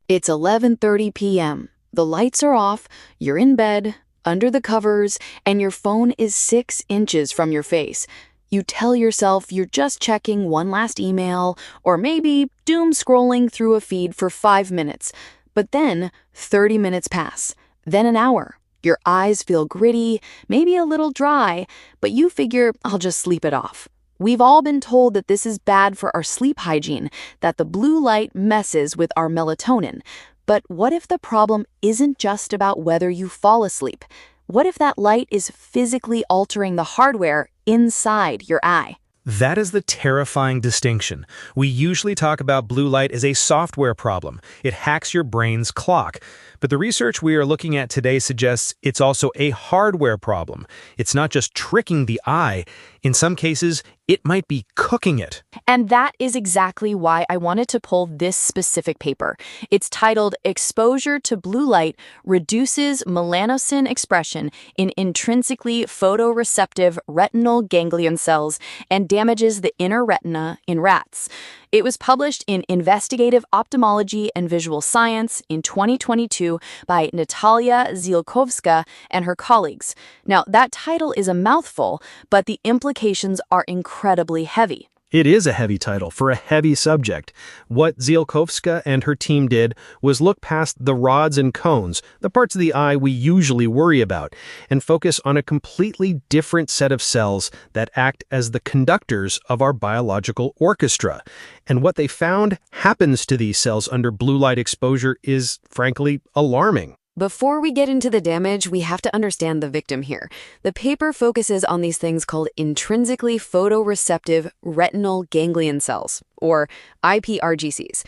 It's 11:30 p.m. The lights are off, you're in bed, under the covers, and your phone is 6 inches from your face. You tell yourself you're just checking one last email, or maybe doom scrolling through a feed for 5 minutes. But then 30 minutes pass, then an hour. Your eyes feel gritty, maybe a little dry, but you figure, I'll just sleep it off. We've all been told that this is bad for our sleep hygiene, that the blue light messes with our melatonin. But what if the problem isn't just about whether you fall asleep? What if that light is physically altering the hardware inside your eye? That is the terrifying distinction. We usually talk about blue light as a software problem. It hacks your brain's clock. But the research we are looking at today suggests it's also a hardware problem. It's not just tricking the eye. In some cases, it might be cooking it. And that is exactly why I wanted to pull this specific paper. It's titled Exposure to Blue Light Reduces Melanopsin Expression in Intrinsically Photoreceptive Retinal Ganglion Cells and Damages the Inner Retina in Rats. It was published in Investigative Ophthalmology and Visual Science in 2022 by Natalia Ziolkowska and her colleagues. Now, that title is a mouthful, but the implications are incredibly heavy. It is a heavy title for a heavy subject. What Ziolkowska and her team did was look past the rods and cones, the parts of the eye we usually worry about, and focus on a completely different set of cells that act as the conductors of our biological orchestra. And what they found happens to these cells under blue light exposure is, frankly, alarming. Before we get into the damage, we have to understand the victim here. The paper focuses on these things called intrinsically photoreceptive retinal ganglion cells, or iPRGCs.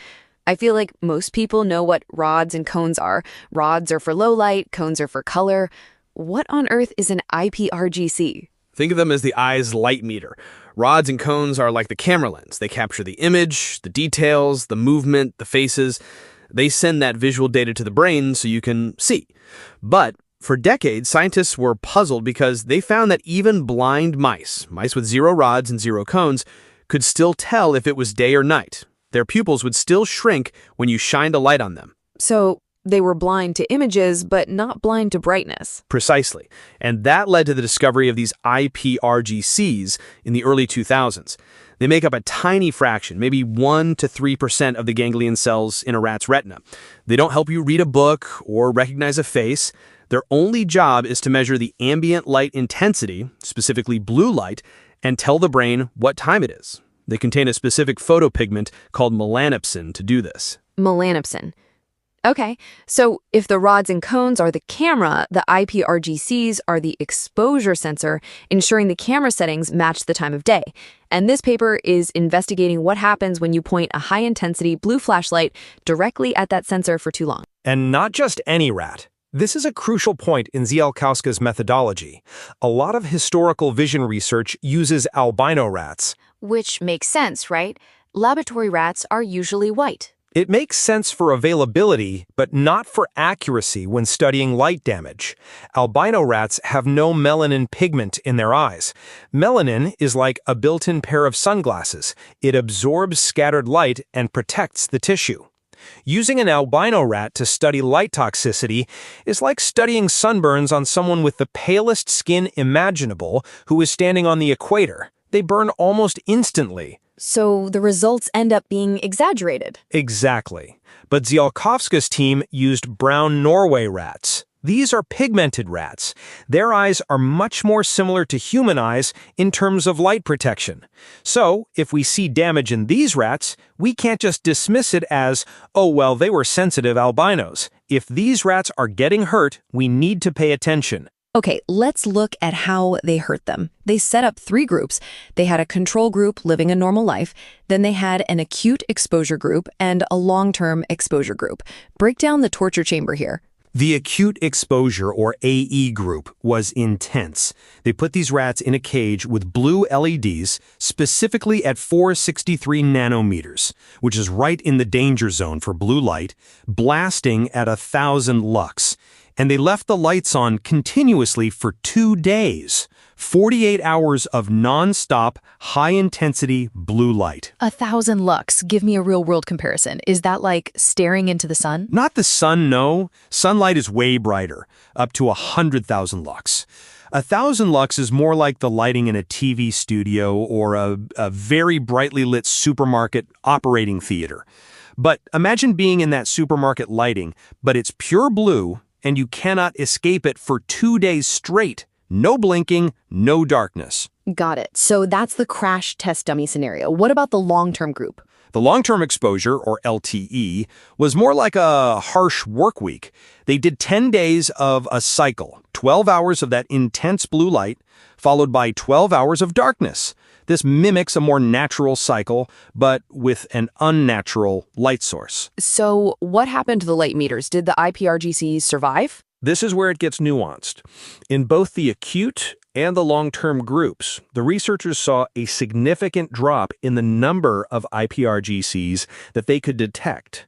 I feel like most people know what rods and cones are. Rods are for low light, cones are for color. What on earth is an iPRGC? Think of them as the eye's light meter. Rods and cones are like the camera lens. They capture the image, the details, the movement, the faces. They send that visual data to the brain so you can see. But for decades, scientists were puzzled because they found that even blind mice with 0 rods and 0 cones, could still tell if it was day or night. Their pupils would still shrink when you shined a light on them. So they were blind to images, but not blind to brightness. Precisely. And that led to the discovery of these iPRGCs in the early 2000s. They make up a tiny fraction, maybe 1 to 3% of the ganglion cells in a rat's retina. They don't help you read a book or recognize a face. Their only job is to measure the ambient light intensity, specifically blue light, and tell the brain what time it is. They contain a specific photopigment called melanopsin to do this. Melanopsin. Okay, so if the rods and cones are the camera, the iPRGCs are the exposure sensor, ensuring the camera settings match the time of day. And this paper is investigating what happens when you point a high-intensity blue flashlight directly at that sensor for too long. And not just any rat. This is a crucial point in Ziolkowska's methodology. A lot of historical vision research uses albino rats. Which makes sense, right? Laboratory rats are usually white. It makes sense for availability, but not for accuracy when studying light damage. Albino rats have no melanin pigment in their eyes. Melanin is like a built-in pair of sunglasses. It absorbs scattered light and protects the tissue. Using an albino rat to study light toxicity is like studying sunburns on someone with the palest skin imaginable who is standing on the equator. They burn almost instantly. So the results end up being exaggerated. Exactly. But Ziolkowska's team used brown Norway rats. These are pigmented rats. Their eyes are much more similar to human eyes in terms of light protection. So, if we see damage in these rats, we can't just dismiss it as, oh, well, they were sensitive albinos. If these rats are getting hurt, we need to pay attention. Okay, let's look at how they hurt them. They set up 3 groups. They had a control group living a normal life, then they had an acute exposure group and a long-term exposure group. Break down the torture chamber here. The acute exposure, or AE group, was intense. They put these rats in a cage with blue LEDs, specifically at 463 nanometers, which is right in the danger zone for blue light, blasting at 1,000 lux. And they left the lights on continuously for 2 days. 48 hours of non-stop, high-intensity blue light. 1,000 lux. Give me a real-world comparison. Is that like staring into the sun? Not the sun, no. Sunlight is way brighter, up to 100,000 lux. 1,000 lux is more like the lighting in a TV studio or a very brightly lit supermarket operating theater. But imagine being in that supermarket lighting, but it's pure blue, and you cannot escape it for 2 days straight. No blinking, no darkness. Got it. So that's the crash test dummy scenario. What about the long-term group? The long-term exposure, or LTE, was more like a harsh work week. They did 10 days of a cycle, 12 hours of that intense blue light, followed by 12 hours of darkness. This mimics a more natural cycle, but with an unnatural light source. So what happened to the light meters? Did the IPRGCs survive? This is where it gets nuanced. In both the acute and the long-term groups, the researchers saw a significant drop in the number of IPRGCs that they could detect.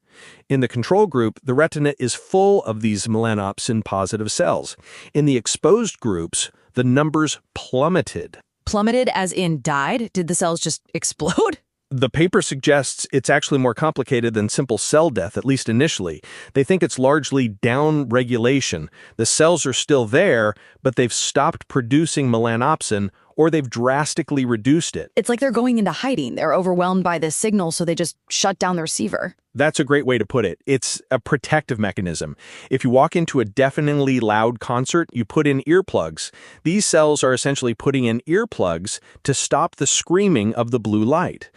In the control group, the retina is full of these melanopsin-positive cells. In the exposed groups, the numbers plummeted. Plummeted as in died? Did the cells just explode? The paper suggests it's actually more complicated than simple cell death, at least initially. They think it's largely down-regulation. The cells are still there, but they've stopped producing melanopsin, or they've drastically reduced it. It's like they're going into hiding. They're overwhelmed by this signal, so they just shut down the receiver. That's a great way to put it. It's a protective mechanism. If you walk into a deafeningly loud concert, you put in earplugs. These cells are essentially putting in earplugs to stop the screaming of the blue light.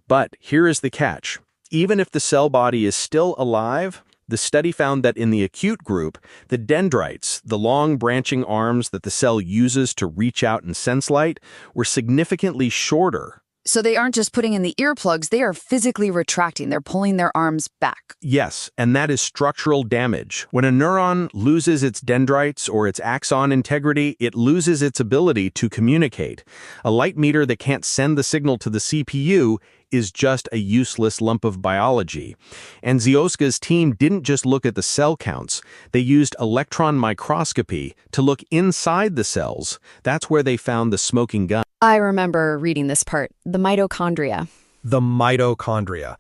But here is the catch. Even if the cell body is still alive, the study found that in the acute group, the dendrites, the long branching arms that the cell uses to reach out and sense light, were significantly shorter. So they aren't just putting in the earplugs, they are physically retracting. They're pulling their arms back. Yes, and that is structural damage. When a neuron loses its dendrites or its axon integrity, it loses its ability to communicate. A light meter that can't send the signal to the CPU is just a useless lump of biology. And Ziolkowska's team didn't just look at the cell counts. They used electron microscopy to look inside the cells. That's where they found the smoking gun. I remember reading this part, the mitochondria. The mitochondria.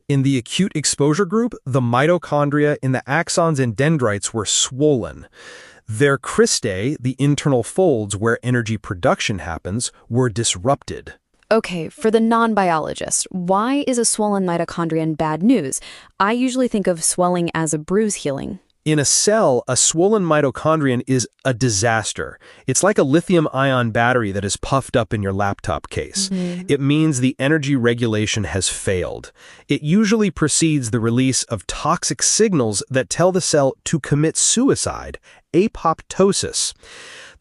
In the acute exposure group, the mitochondria in the axons and dendrites were swollen. Their cristae, the internal folds where energy production happens, were disrupted. Okay, for the non-biologist, why is a swollen mitochondrion bad news? I usually think of swelling as a bruise healing. In a cell, a swollen mitochondrion is a disaster. It's like a lithium-ion battery that is puffed up in your laptop case. It means the energy regulation has failed. It usually precedes the release of toxic signals that tell the cell to commit suicide, apoptosis.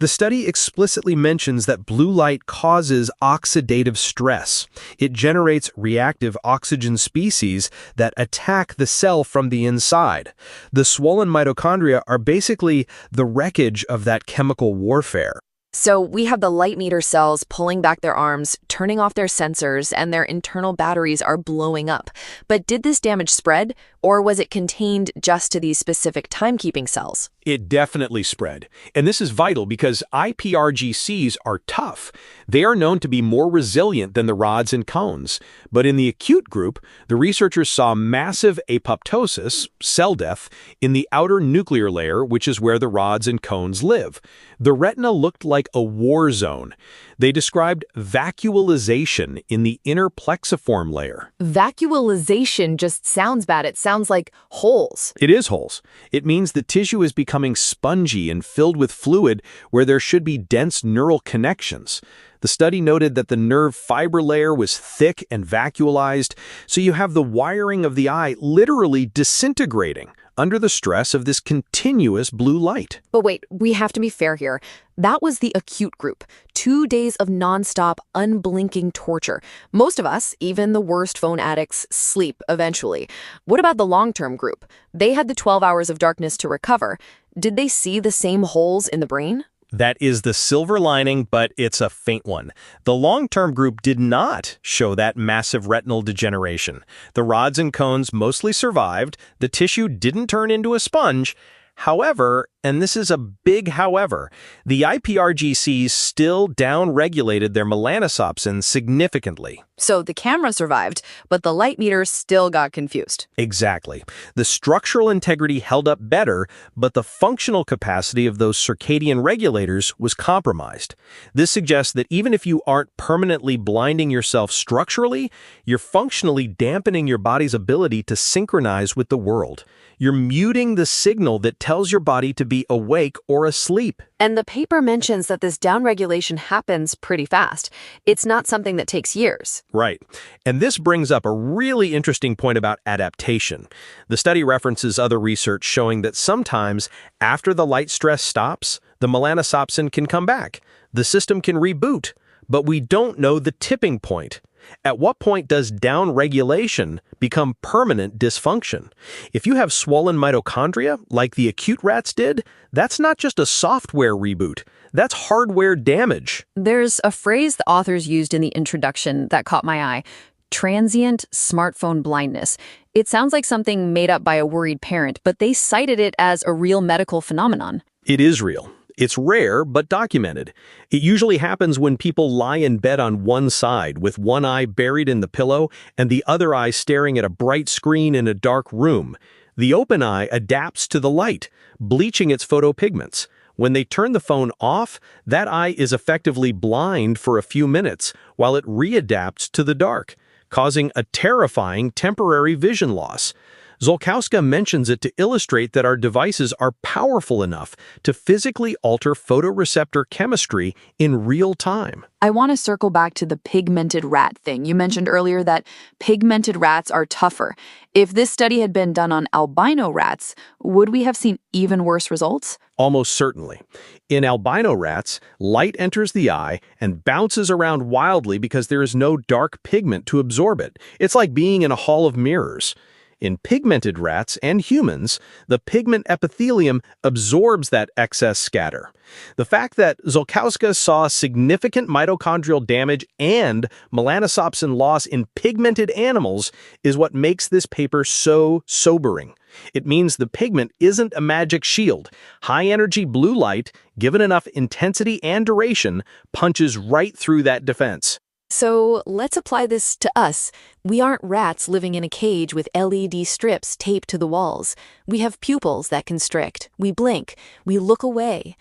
The study explicitly mentions that blue light causes oxidative stress. It generates reactive oxygen species that attack the cell from the inside. The swollen mitochondria are basically the wreckage of that chemical warfare. So we have the light meter cells pulling back their arms, turning off their sensors, and their internal batteries are blowing up. But did this damage spread, or was it contained just to these specific timekeeping cells? It definitely spread. And this is vital because IPRGCs are tough. They are known to be more resilient than the rods and cones. But in the acute group, the researchers saw massive apoptosis, cell death, in the outer nuclear layer, which is where the rods and cones live. The retina looked like a war zone. They described vacuolization in the inner plexiform layer. Vacuolization just sounds bad. It sounds like holes. It is holes. It means the tissue is becoming spongy and filled with fluid where there should be dense neural connections. The study noted that the nerve fiber layer was thick and vacuolized, so you have the wiring of the eye literally disintegrating under the stress of this continuous blue light. But wait, we have to be fair here. That was the acute group. 2 days of nonstop, unblinking torture. Most of us, even the worst phone addicts, sleep eventually. What about the long-term group? They had the 12 hours of darkness to recover. Did they see the same holes in the brain? That is the silver lining, but it's a faint one. The long-term group did not show that massive retinal degeneration. The rods and cones mostly survived, the tissue didn't turn into a sponge. However, and this is a big however, the IPRGCs still downregulated their melanopsin significantly. So the camera survived, but the light meter still got confused. Exactly. The structural integrity held up better, but the functional capacity of those circadian regulators was compromised. This suggests that even if you aren't permanently blinding yourself structurally, you're functionally dampening your body's ability to synchronize with the world. You're muting the signal that tells your body to be awake or asleep. And the paper mentions that this downregulation happens pretty fast. It's not something that takes years. Right. And this brings up a really interesting point about adaptation. The study references other research showing that sometimes, after the light stress stops, the melanopsin can come back. The system can reboot. But we don't know the tipping point. At what point does downregulation become permanent dysfunction? If you have swollen mitochondria, like the acute rats did, that's not just a software reboot. That's hardware damage. There's a phrase the authors used in the introduction that caught my eye: transient smartphone blindness. It sounds like something made up by a worried parent, but they cited it as a real medical phenomenon. It is real. It's rare, but documented. It usually happens when people lie in bed on one side, with one eye buried in the pillow and the other eye staring at a bright screen in a dark room. The open eye adapts to the light, bleaching its photopigments. When they turn the phone off, that eye is effectively blind for a few minutes while it readapts to the dark, causing a terrifying temporary vision loss. Ziolkowska mentions it to illustrate that our devices are powerful enough to physically alter photoreceptor chemistry in real time. I want to circle back to the pigmented rat thing. You mentioned earlier that pigmented rats are tougher. If this study had been done on albino rats, would we have seen even worse results? Almost certainly. In albino rats, light enters the eye and bounces around wildly because there is no dark pigment to absorb it. It's like being in a hall of mirrors. In pigmented rats and humans, the pigment epithelium absorbs that excess scatter. The fact that Ziolkowska saw significant mitochondrial damage and melanopsin loss in pigmented animals is what makes this paper so sobering. It means the pigment isn't a magic shield. High-energy blue light, given enough intensity and duration, punches right through that defense. So let's apply this to us. We aren't rats living in a cage with LED strips taped to the walls. We have pupils that constrict. We blink. We look away.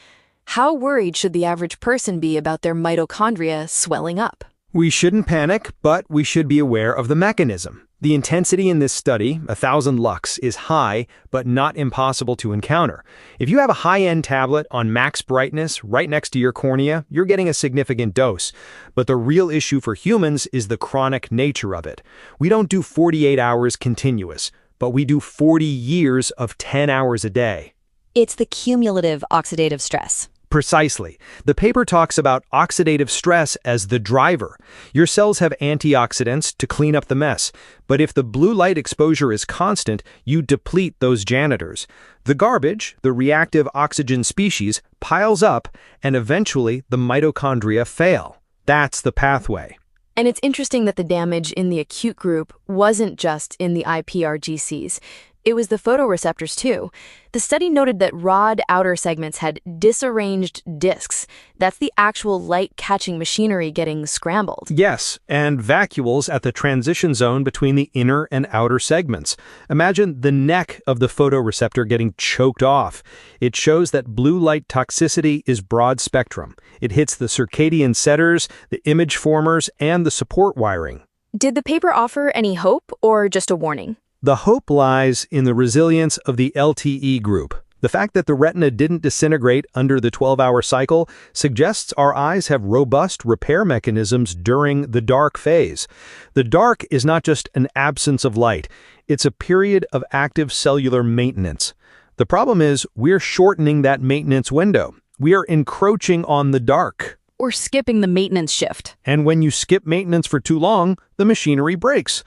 How worried should the average person be about their mitochondria swelling up? We shouldn't panic, but we should be aware of the mechanism. The intensity in this study, 1,000 lux, is high, but not impossible to encounter. If you have a high-end tablet on max brightness right next to your cornea, you're getting a significant dose. But the real issue for humans is the chronic nature of it. We don't do 48 hours continuous, but we do 40 years of 10 hours a day. It's the cumulative oxidative stress. Precisely. The paper talks about oxidative stress as the driver. Your cells have antioxidants to clean up the mess, but if the blue light exposure is constant, you deplete those janitors. The garbage, the reactive oxygen species, piles up, and eventually the mitochondria fail. That's the pathway. And it's interesting that the damage in the acute group wasn't just in the IPRGCs. It was the photoreceptors too. The study noted that rod outer segments had disarranged discs. That's the actual light-catching machinery getting scrambled. Yes, and vacuoles at the transition zone between the inner and outer segments. Imagine the neck of the photoreceptor getting choked off. It shows that blue light toxicity is broad spectrum. It hits the circadian setters, the image formers, and the support wiring. Did the paper offer any hope or just a warning? The hope lies in the resilience of the LTE group. The fact that the retina didn't disintegrate under the 12-hour cycle suggests our eyes have robust repair mechanisms during the dark phase. The dark is not just an absence of light, it's a period of active cellular maintenance. The problem is we're shortening that maintenance window. We are encroaching on the dark. Or skipping the maintenance shift. And when you skip maintenance for too long, the machinery breaks.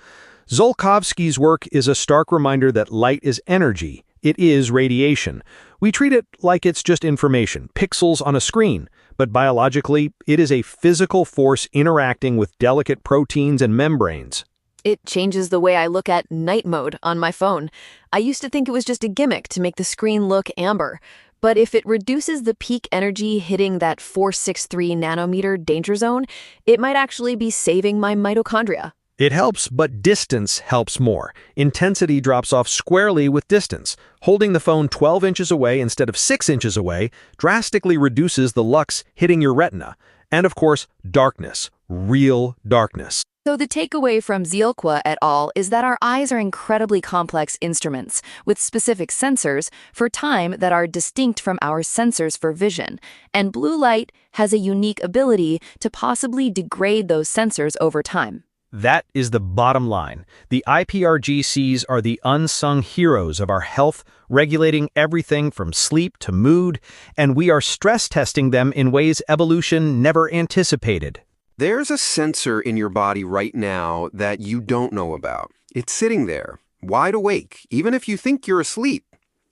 Ziolkowski's work is a stark reminder that light is energy. It is radiation. We treat it like it's just information, pixels on a screen, but biologically, it is a physical force interacting with delicate proteins and membranes. It changes the way I look at night mode on my phone. I used to think it was just a gimmick to make the screen look amber. But if it reduces the peak energy hitting that 463 nanometer danger zone, it might actually be saving my mitochondria. It helps, but distance helps more. Intensity drops off squarely with distance. Holding the phone 12 inches away instead of 6 inches away drastically reduces the lux hitting your retina. And of course, darkness. Real darkness. So the takeaway from Ziolkowska et al. Is that our eyes are incredibly complex instruments with specific sensors for time that are distinct from our sensors for vision, and blue light has a unique ability to possibly degrade those sensors over time. That is the bottom line. The IPRGCs are the unsung heroes of our health, regulating everything from sleep to mood, and we are stress testing them in ways evolution never anticipated. There's a sensor in your body right now that you don't know about. It's sitting there, wide awake, even if you think you're asleep.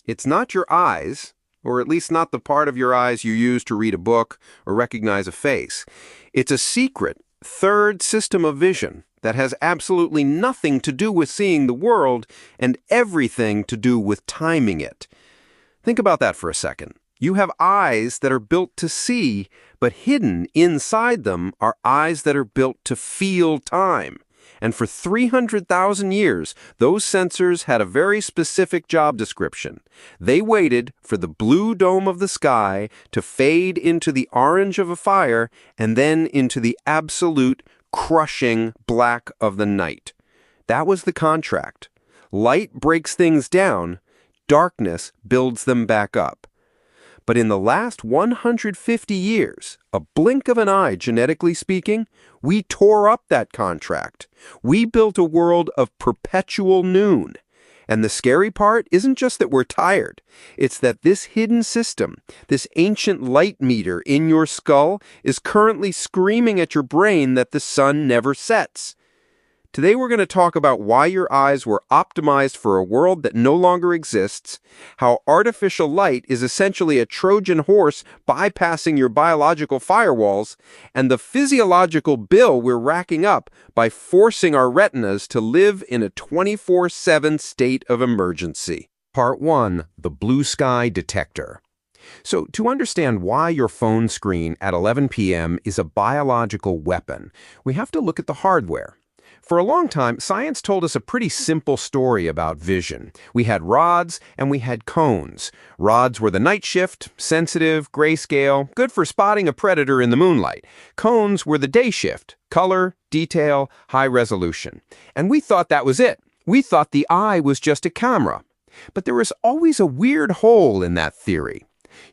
It's not your eyes, or at least not the part of your eyes you use to read a book or recognize a face. It's a secret, third system of vision that has absolutely nothing to do with seeing the world and everything to do with timing it. Think about that for a second. You have eyes that are built to see, but hidden inside them are eyes that are built to feel time. And for 300,000 years, those sensors had a very specific job description. They waited for the blue dome of the sky to fade into the orange of a fire and then into the absolute crushing black of the night. That was the contract. Light breaks things down, darkness builds them back up. But in the last 150 years, a blink of an eye, genetically speaking, we tore up that contract. We built a world of perpetual noon. And the scary part isn't just that we're tired. It's that this hidden system, this ancient light meter in your skull, is currently screaming at your brain that the sun never sets. Today we're going to talk about why your eyes were optimized for a world that no longer exists, how artificial light is essentially a Trojan horse bypassing your biological firewalls, and the physiological bill we're racking up by forcing our retinas to live in a 24/7 state of emergency. Part 1. The Blue Sky Detector. So, to understand why your phone screen at 11 p.m. is a biological weapon, we have to look at the hardware. For a long time, science told us a pretty simple story about vision. We had rods and we had cones. Rods were the night shift, sensitive, grayscale, good for spotting a predator in the moonlight. Cones were the day shift, color, detail, high resolution. And we thought that was it. We thought the eye was just a camera. But there was always a weird hole in that theory.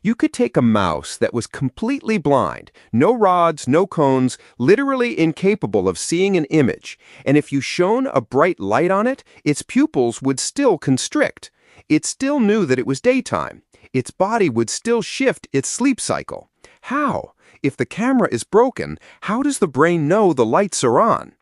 You could take a mouse that was completely blind, no rods, no cones, literally incapable of seeing an image, and if you shone a bright light on it, its pupils would still constrict. It still knew that it was daytime. Its body would still shift its sleep cycle. How? If the camera is broken, how does the brain know the lights are on?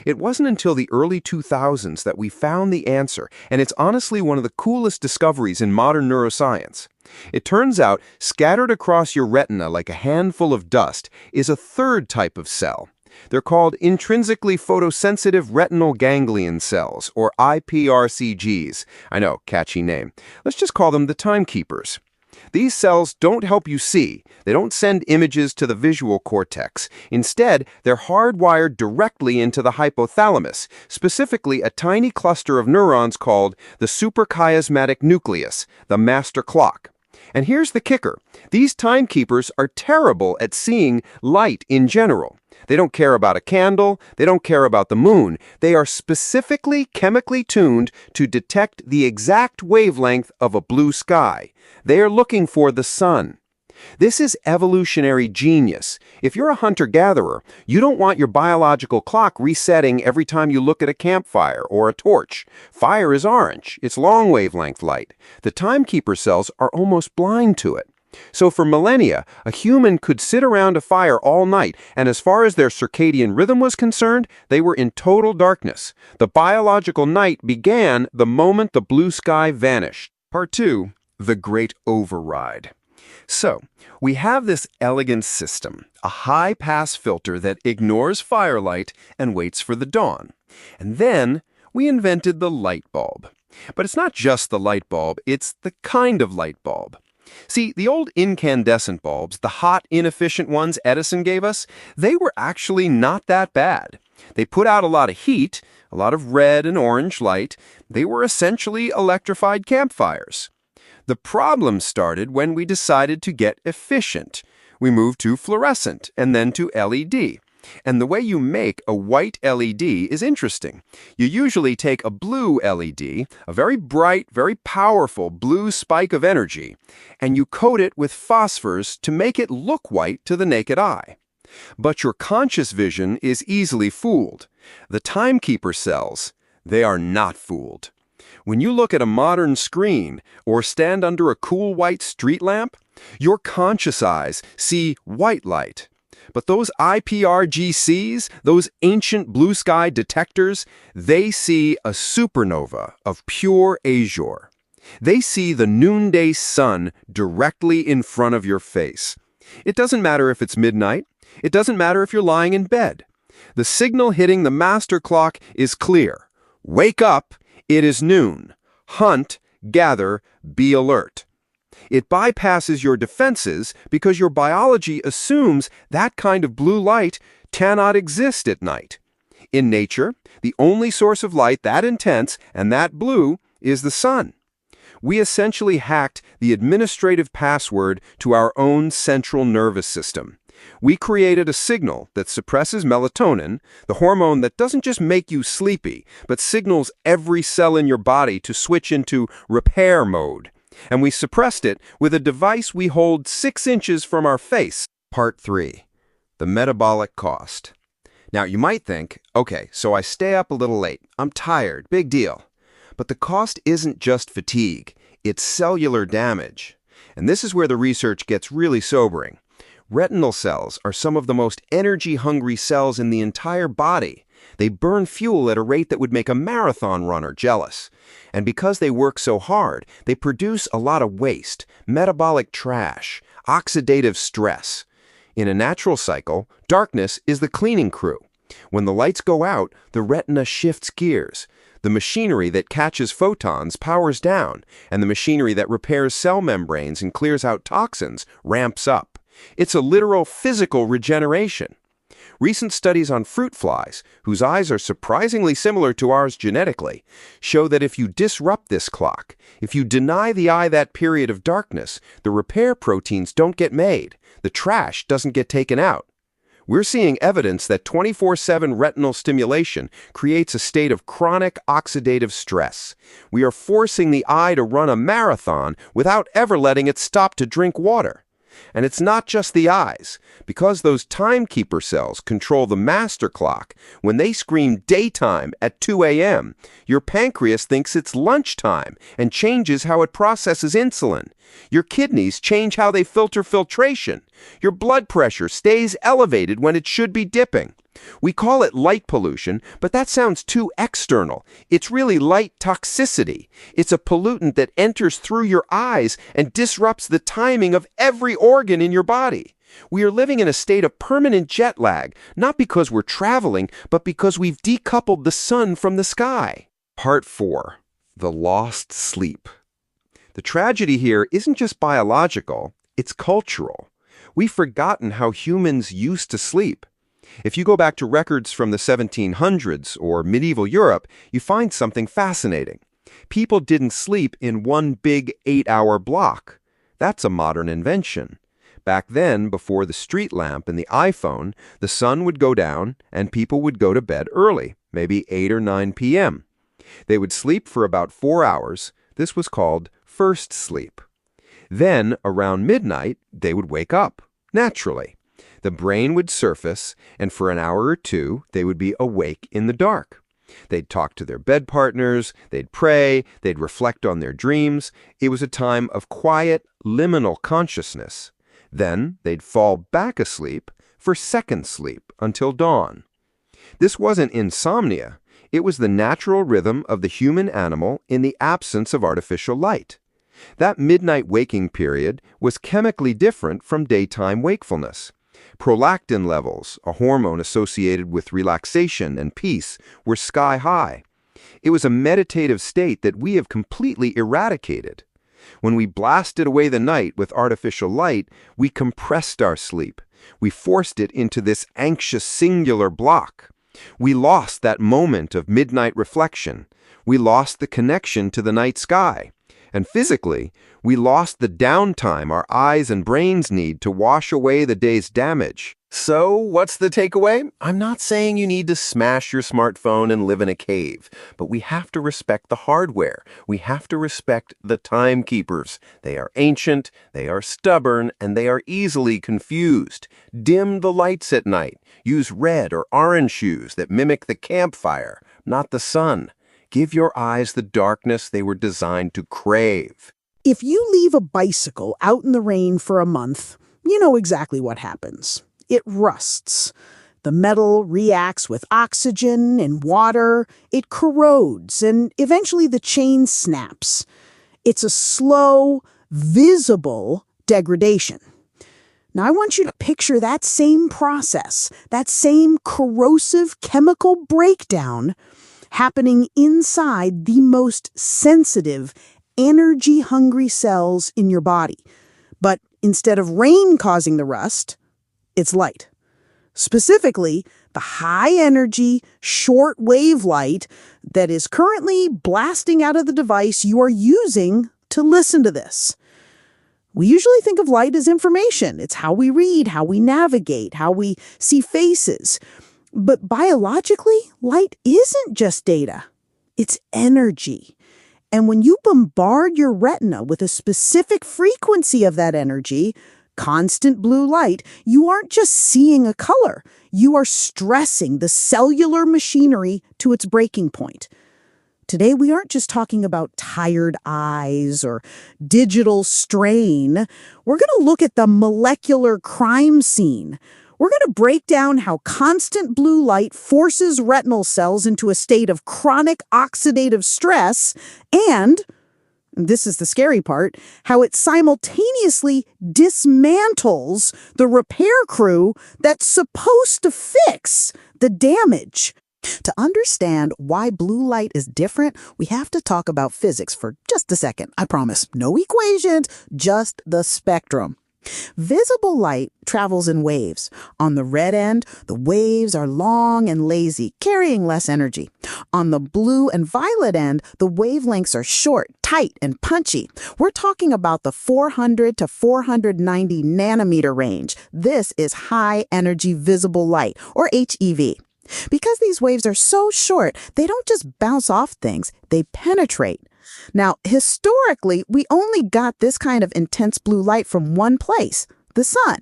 It wasn't until the early 2000s that we found the answer, and it's honestly one of the coolest discoveries in modern neuroscience. It turns out, scattered across your retina like a handful of dust is a third type of cell. They're called intrinsically photosensitive retinal ganglion cells, or IPRCGs. I know, catchy name. Let's just call them the timekeepers. These cells don't help you see. They don't send images to the visual cortex. Instead, they're hardwired directly into the hypothalamus, specifically a tiny cluster of neurons called the suprachiasmatic nucleus, the master clock. And here's the kicker. These timekeepers are terrible at seeing light in general. They don't care about a candle. They don't care about the moon. They are specifically chemically tuned to detect the exact wavelength of a blue sky. They are looking for the sun. This is evolutionary genius. If you're a hunter-gatherer, you don't want your biological clock resetting every time you look at a campfire or a torch. Fire is orange. It's long wavelength light. The timekeeper cells are almost blind to it. So for millennia, a human could sit around a fire all night, and as far as their circadian rhythm was concerned, they were in total darkness. The biological night began the moment the blue sky vanished. Part 2. The Great Override. So, we have this elegant system, a high-pass filter that ignores firelight and waits for the dawn. And then we invented the light bulb. But it's not just the light bulb, it's the kind of light bulb. See, the old incandescent bulbs, the hot, inefficient ones Edison gave us, they were actually not that bad. They put out a lot of heat, a lot of red and orange light. They were essentially electrified campfires. The problem started when we decided to get efficient. We moved to fluorescent and then to LED. And the way you make a white LED is interesting. You usually take a blue LED, a very bright, very powerful blue spike of energy, and you coat it with phosphors to make it look white to the naked eye. But your conscious vision is easily fooled. The timekeeper cells, they are not fooled. When you look at a modern screen or stand under a cool white street lamp, your conscious eyes see white light. But those IPRGCs, those ancient blue sky detectors, they see a supernova of pure azure. They see the noonday sun directly in front of your face. It doesn't matter if it's midnight. It doesn't matter if you're lying in bed. The signal hitting the master clock is clear. Wake up, it is noon. Hunt, gather, be alert. It bypasses your defenses because your biology assumes that kind of blue light cannot exist at night. In nature, the only source of light that intense and that blue is the sun. We essentially hacked the administrative password to our own central nervous system. We created a signal that suppresses melatonin, the hormone that doesn't just make you sleepy, but signals every cell in your body to switch into repair mode. And we suppressed it with a device we hold 6 inches from our face. Part 3. The metabolic cost. Now, you might think, okay, so I stay up a little late. I'm tired. Big deal. But the cost isn't just fatigue. It's cellular damage. And this is where the research gets really sobering. Retinal cells are some of the most energy-hungry cells in the entire body. They burn fuel at a rate that would make a marathon runner jealous. And because they work so hard, they produce a lot of waste, metabolic trash, oxidative stress. In a natural cycle, darkness is the cleaning crew. When the lights go out, the retina shifts gears. The machinery that catches photons powers down, and the machinery that repairs cell membranes and clears out toxins ramps up. It's a literal physical regeneration. Recent studies on fruit flies, whose eyes are surprisingly similar to ours genetically, show that if you disrupt this clock, if you deny the eye that period of darkness, the repair proteins don't get made, the trash doesn't get taken out. We're seeing evidence that 24/7 retinal stimulation creates a state of chronic oxidative stress. We are forcing the eye to run a marathon without ever letting it stop to drink water. And it's not just the eyes. Because those timekeeper cells control the master clock, when they scream daytime at 2 a.m., your pancreas thinks it's lunchtime and changes how it processes insulin. Your kidneys change how they filter filtration. Your blood pressure stays elevated when it should be dipping. We call it light pollution, but that sounds too external. It's really light toxicity. It's a pollutant that enters through your eyes and disrupts the timing of every organ in your body. We are living in a state of permanent jet lag, not because we're traveling, but because we've decoupled the sun from the sky. Part 4. The lost sleep. The tragedy here isn't just biological, it's cultural. We've forgotten how humans used to sleep. If you go back to records from the 1700s or medieval Europe, you find something fascinating. People didn't sleep in one big 8-hour block. That's a modern invention. Back then, before the street lamp and the iPhone, the sun would go down and people would go to bed early, maybe 8 or 9 p.m. They would sleep for about 4 hours. This was called first sleep. Then, around midnight, they would wake up, naturally. The brain would surface, and for an hour or two, they would be awake in the dark. They'd talk to their bed partners, they'd pray, they'd reflect on their dreams. It was a time of quiet, liminal consciousness. Then they'd fall back asleep for second sleep until dawn. This wasn't insomnia. It was the natural rhythm of the human animal in the absence of artificial light. That midnight waking period was chemically different from daytime wakefulness. Prolactin levels, a hormone associated with relaxation and peace, were sky high. It was a meditative state that we have completely eradicated. When we blasted away the night with artificial light, we compressed our sleep. We forced it into this anxious singular block. We lost that moment of midnight reflection. We lost the connection to the night sky. And physically, we lost the downtime our eyes and brains need to wash away the day's damage. So, what's the takeaway? I'm not saying you need to smash your smartphone and live in a cave, but we have to respect the hardware. We have to respect the timekeepers. They are ancient, they are stubborn, and they are easily confused. Dim the lights at night. Use red or orange hues that mimic the campfire, not the sun. Give your eyes the darkness they were designed to crave. If you leave a bicycle out in the rain for a month, you know exactly what happens. It rusts. The metal reacts with oxygen and water. It corrodes, and eventually the chain snaps. It's a slow, visible degradation. Now, I want you to picture that same process, that same corrosive chemical breakdown happening inside the most sensitive, energy-hungry cells in your body. But instead of rain causing the rust, it's light. Specifically, the high-energy, short-wave light that is currently blasting out of the device you are using to listen to this. We usually think of light as information. It's how we read, how we navigate, how we see faces. But biologically, light isn't just data. It's energy. And when you bombard your retina with a specific frequency of that energy, constant blue light, you aren't just seeing a color. You are stressing the cellular machinery to its breaking point. Today, we aren't just talking about tired eyes or digital strain. We're going to look at the molecular crime scene. We're going to break down how constant blue light forces retinal cells into a state of chronic oxidative stress and, this is the scary part, how it simultaneously dismantles the repair crew that's supposed to fix the damage. To understand why blue light is different, we have to talk about physics for just a second. I promise. No equations, just the spectrum. Visible light travels in waves. On the red end, the waves are long and lazy, carrying less energy. On the blue and violet end, the wavelengths are short, tight, and punchy. We're talking about the 400 to 490 nanometer range. This is high-energy visible light, or HEV. Because these waves are so short, they don't just bounce off things, they penetrate. Now, historically, we only got this kind of intense blue light from one place, the sun.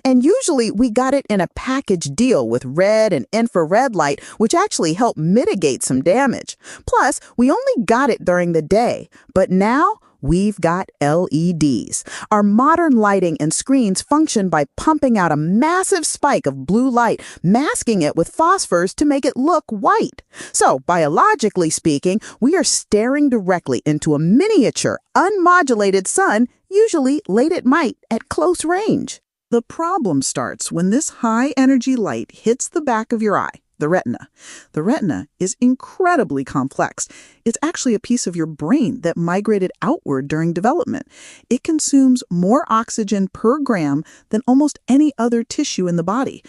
And usually we got it in a package deal with red and infrared light, which actually helped mitigate some damage. Plus, we only got it during the day. But now, we've got LEDs. Our modern lighting and screens function by pumping out a massive spike of blue light, masking it with phosphors to make it look white. So, biologically speaking, we are staring directly into a miniature, unmodulated sun, usually late at night at close range. The problem starts when this high-energy light hits the back of your eye, the retina. The retina is incredibly complex. It's actually a piece of your brain that migrated outward during development. It consumes more oxygen per gram than almost any other tissue in the body.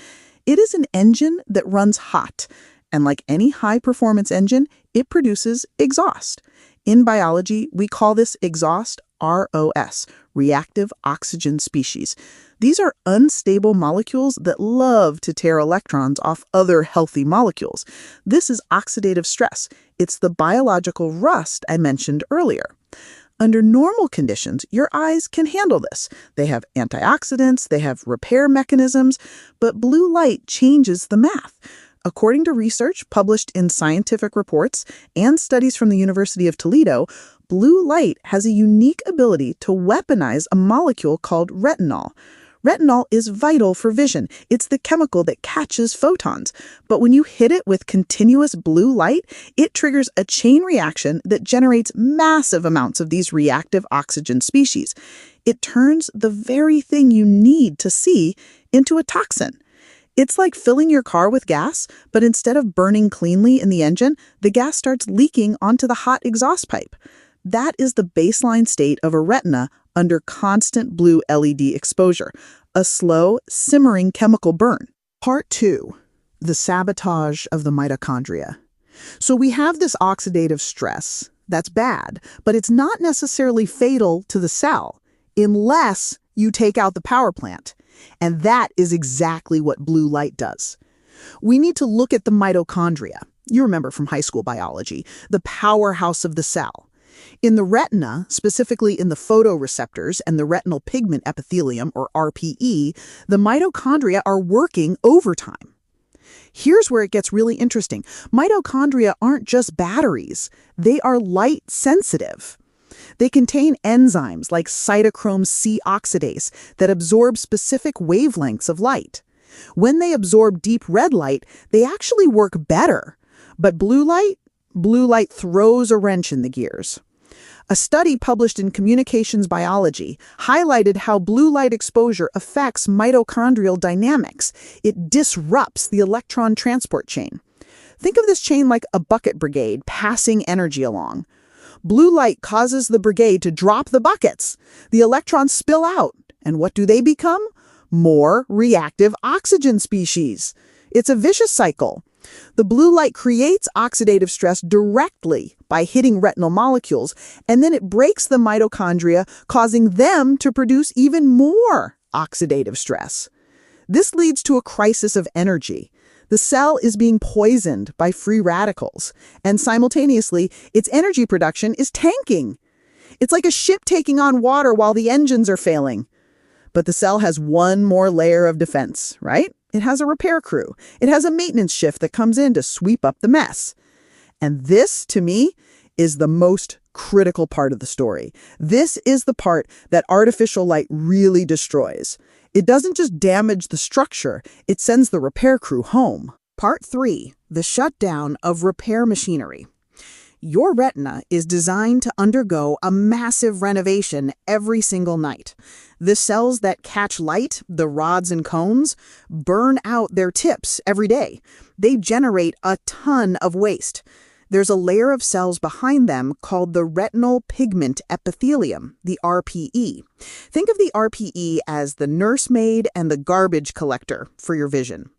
It is an engine that runs hot, and like any high-performance engine, it produces exhaust. In biology, we call this exhaust ROS, reactive oxygen species. These are unstable molecules that love to tear electrons off other healthy molecules. This is oxidative stress. It's the biological rust I mentioned earlier. Under normal conditions, your eyes can handle this. They have antioxidants, they have repair mechanisms, but blue light changes the math. According to research published in scientific reports and studies from the University of Toledo, blue light has a unique ability to weaponize a molecule called retinal. Retinal is vital for vision. It's the chemical that catches photons. But when you hit it with continuous blue light, it triggers a chain reaction that generates massive amounts of these reactive oxygen species. It turns the very thing you need to see into a toxin. It's like filling your car with gas, but instead of burning cleanly in the engine, the gas starts leaking onto the hot exhaust pipe. That is the baseline state of a retina under constant blue LED exposure, a slow, simmering chemical burn. Part 2. The sabotage of the mitochondria. So we have this oxidative stress. That's bad, but it's not necessarily fatal to the cell, unless you take out the power plant. And that is exactly what blue light does. We need to look at the mitochondria. You remember from high school biology, the powerhouse of the cell. In the retina, specifically in the photoreceptors and the retinal pigment epithelium, or RPE, the mitochondria are working overtime. Here's where it gets really interesting. Mitochondria aren't just batteries. They are light sensitive. They contain enzymes like cytochrome C oxidase that absorb specific wavelengths of light. When they absorb deep red light, they actually work better. But blue light throws a wrench in the gears. A study published in Communications Biology highlighted how blue light exposure affects mitochondrial dynamics. It disrupts the electron transport chain. Think of this chain like a bucket brigade passing energy along. Blue light causes the brigade to drop the buckets. The electrons spill out. And what do they become? More reactive oxygen species. It's a vicious cycle. The blue light creates oxidative stress directly by hitting retinal molecules, and then it breaks the mitochondria, causing them to produce even more oxidative stress. This leads to a crisis of energy. The cell is being poisoned by free radicals, and simultaneously, its energy production is tanking. It's like a ship taking on water while the engines are failing. But the cell has one more layer of defense, right? It has a repair crew. It has a maintenance shift that comes in to sweep up the mess. And this, to me, is the most critical part of the story. This is the part that artificial light really destroys. It doesn't just damage the structure, it sends the repair crew home. Part 3. The shutdown of repair machinery. Your retina is designed to undergo a massive renovation every single night. The cells that catch light, the rods and cones, burn out their tips every day. They generate a ton of waste. There's a layer of cells behind them called the retinal pigment epithelium, the RPE. Think of the RPE as the nursemaid and the garbage collector for your vision.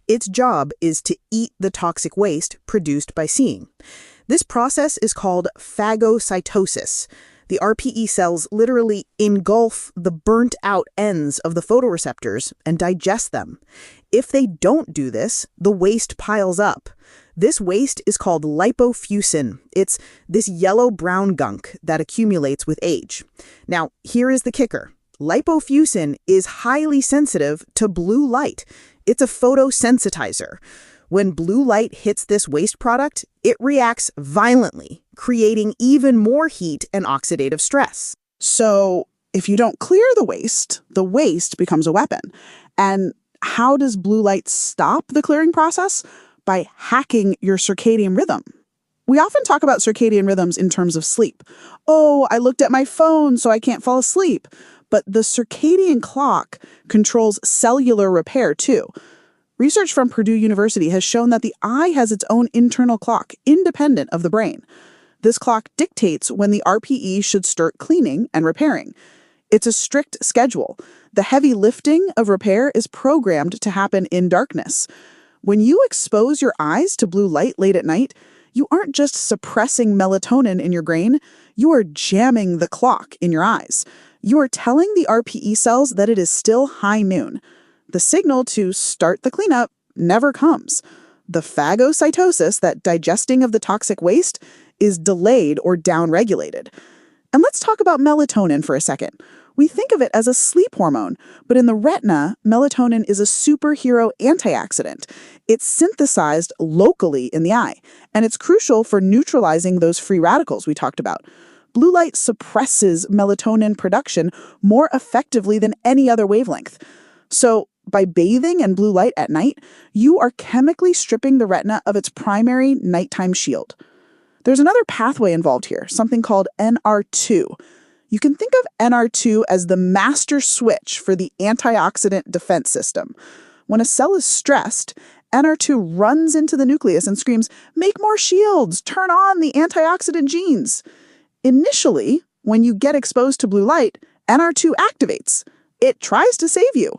Its job is to eat the toxic waste produced by seeing. This process is called phagocytosis. The RPE cells literally engulf the burnt-out ends of the photoreceptors and digest them. If they don't do this, the waste piles up. This waste is called lipofuscin. It's this yellow-brown gunk that accumulates with age. Now, here is the kicker. Lipofuscin is highly sensitive to blue light. It's a photosensitizer. When blue light hits this waste product, it reacts violently, creating even more heat and oxidative stress. So if you don't clear the waste becomes a weapon. And how does blue light stop the clearing process? By hacking your circadian rhythm. We often talk about circadian rhythms in terms of sleep. Oh, I looked at my phone, so I can't fall asleep. But the circadian clock controls cellular repair too. Research from Purdue University has shown that the eye has its own internal clock, independent of the brain. This clock dictates when the RPE should start cleaning and repairing. It's a strict schedule. The heavy lifting of repair is programmed to happen in darkness. When you expose your eyes to blue light late at night, you aren't just suppressing melatonin in your brain, you are jamming the clock in your eyes. You are telling the RPE cells that it is still high noon. The signal to start the cleanup never comes. The phagocytosis, that digesting of the toxic waste, is delayed or downregulated. And let's talk about melatonin for a second. We think of it as a sleep hormone, but in the retina, melatonin is a superhero antioxidant. It's synthesized locally in the eye, and it's crucial for neutralizing those free radicals we talked about. Blue light suppresses melatonin production more effectively than any other wavelength. So, by bathing in blue light at night, you are chemically stripping the retina of its primary nighttime shield. There's another pathway involved here, something called NR2. You can think of NR2 as the master switch for the antioxidant defense system. When a cell is stressed, NR2 runs into the nucleus and screams, "Make more shields! Turn on the antioxidant genes!" Initially, when you get exposed to blue light, NR2 activates. It tries to save you.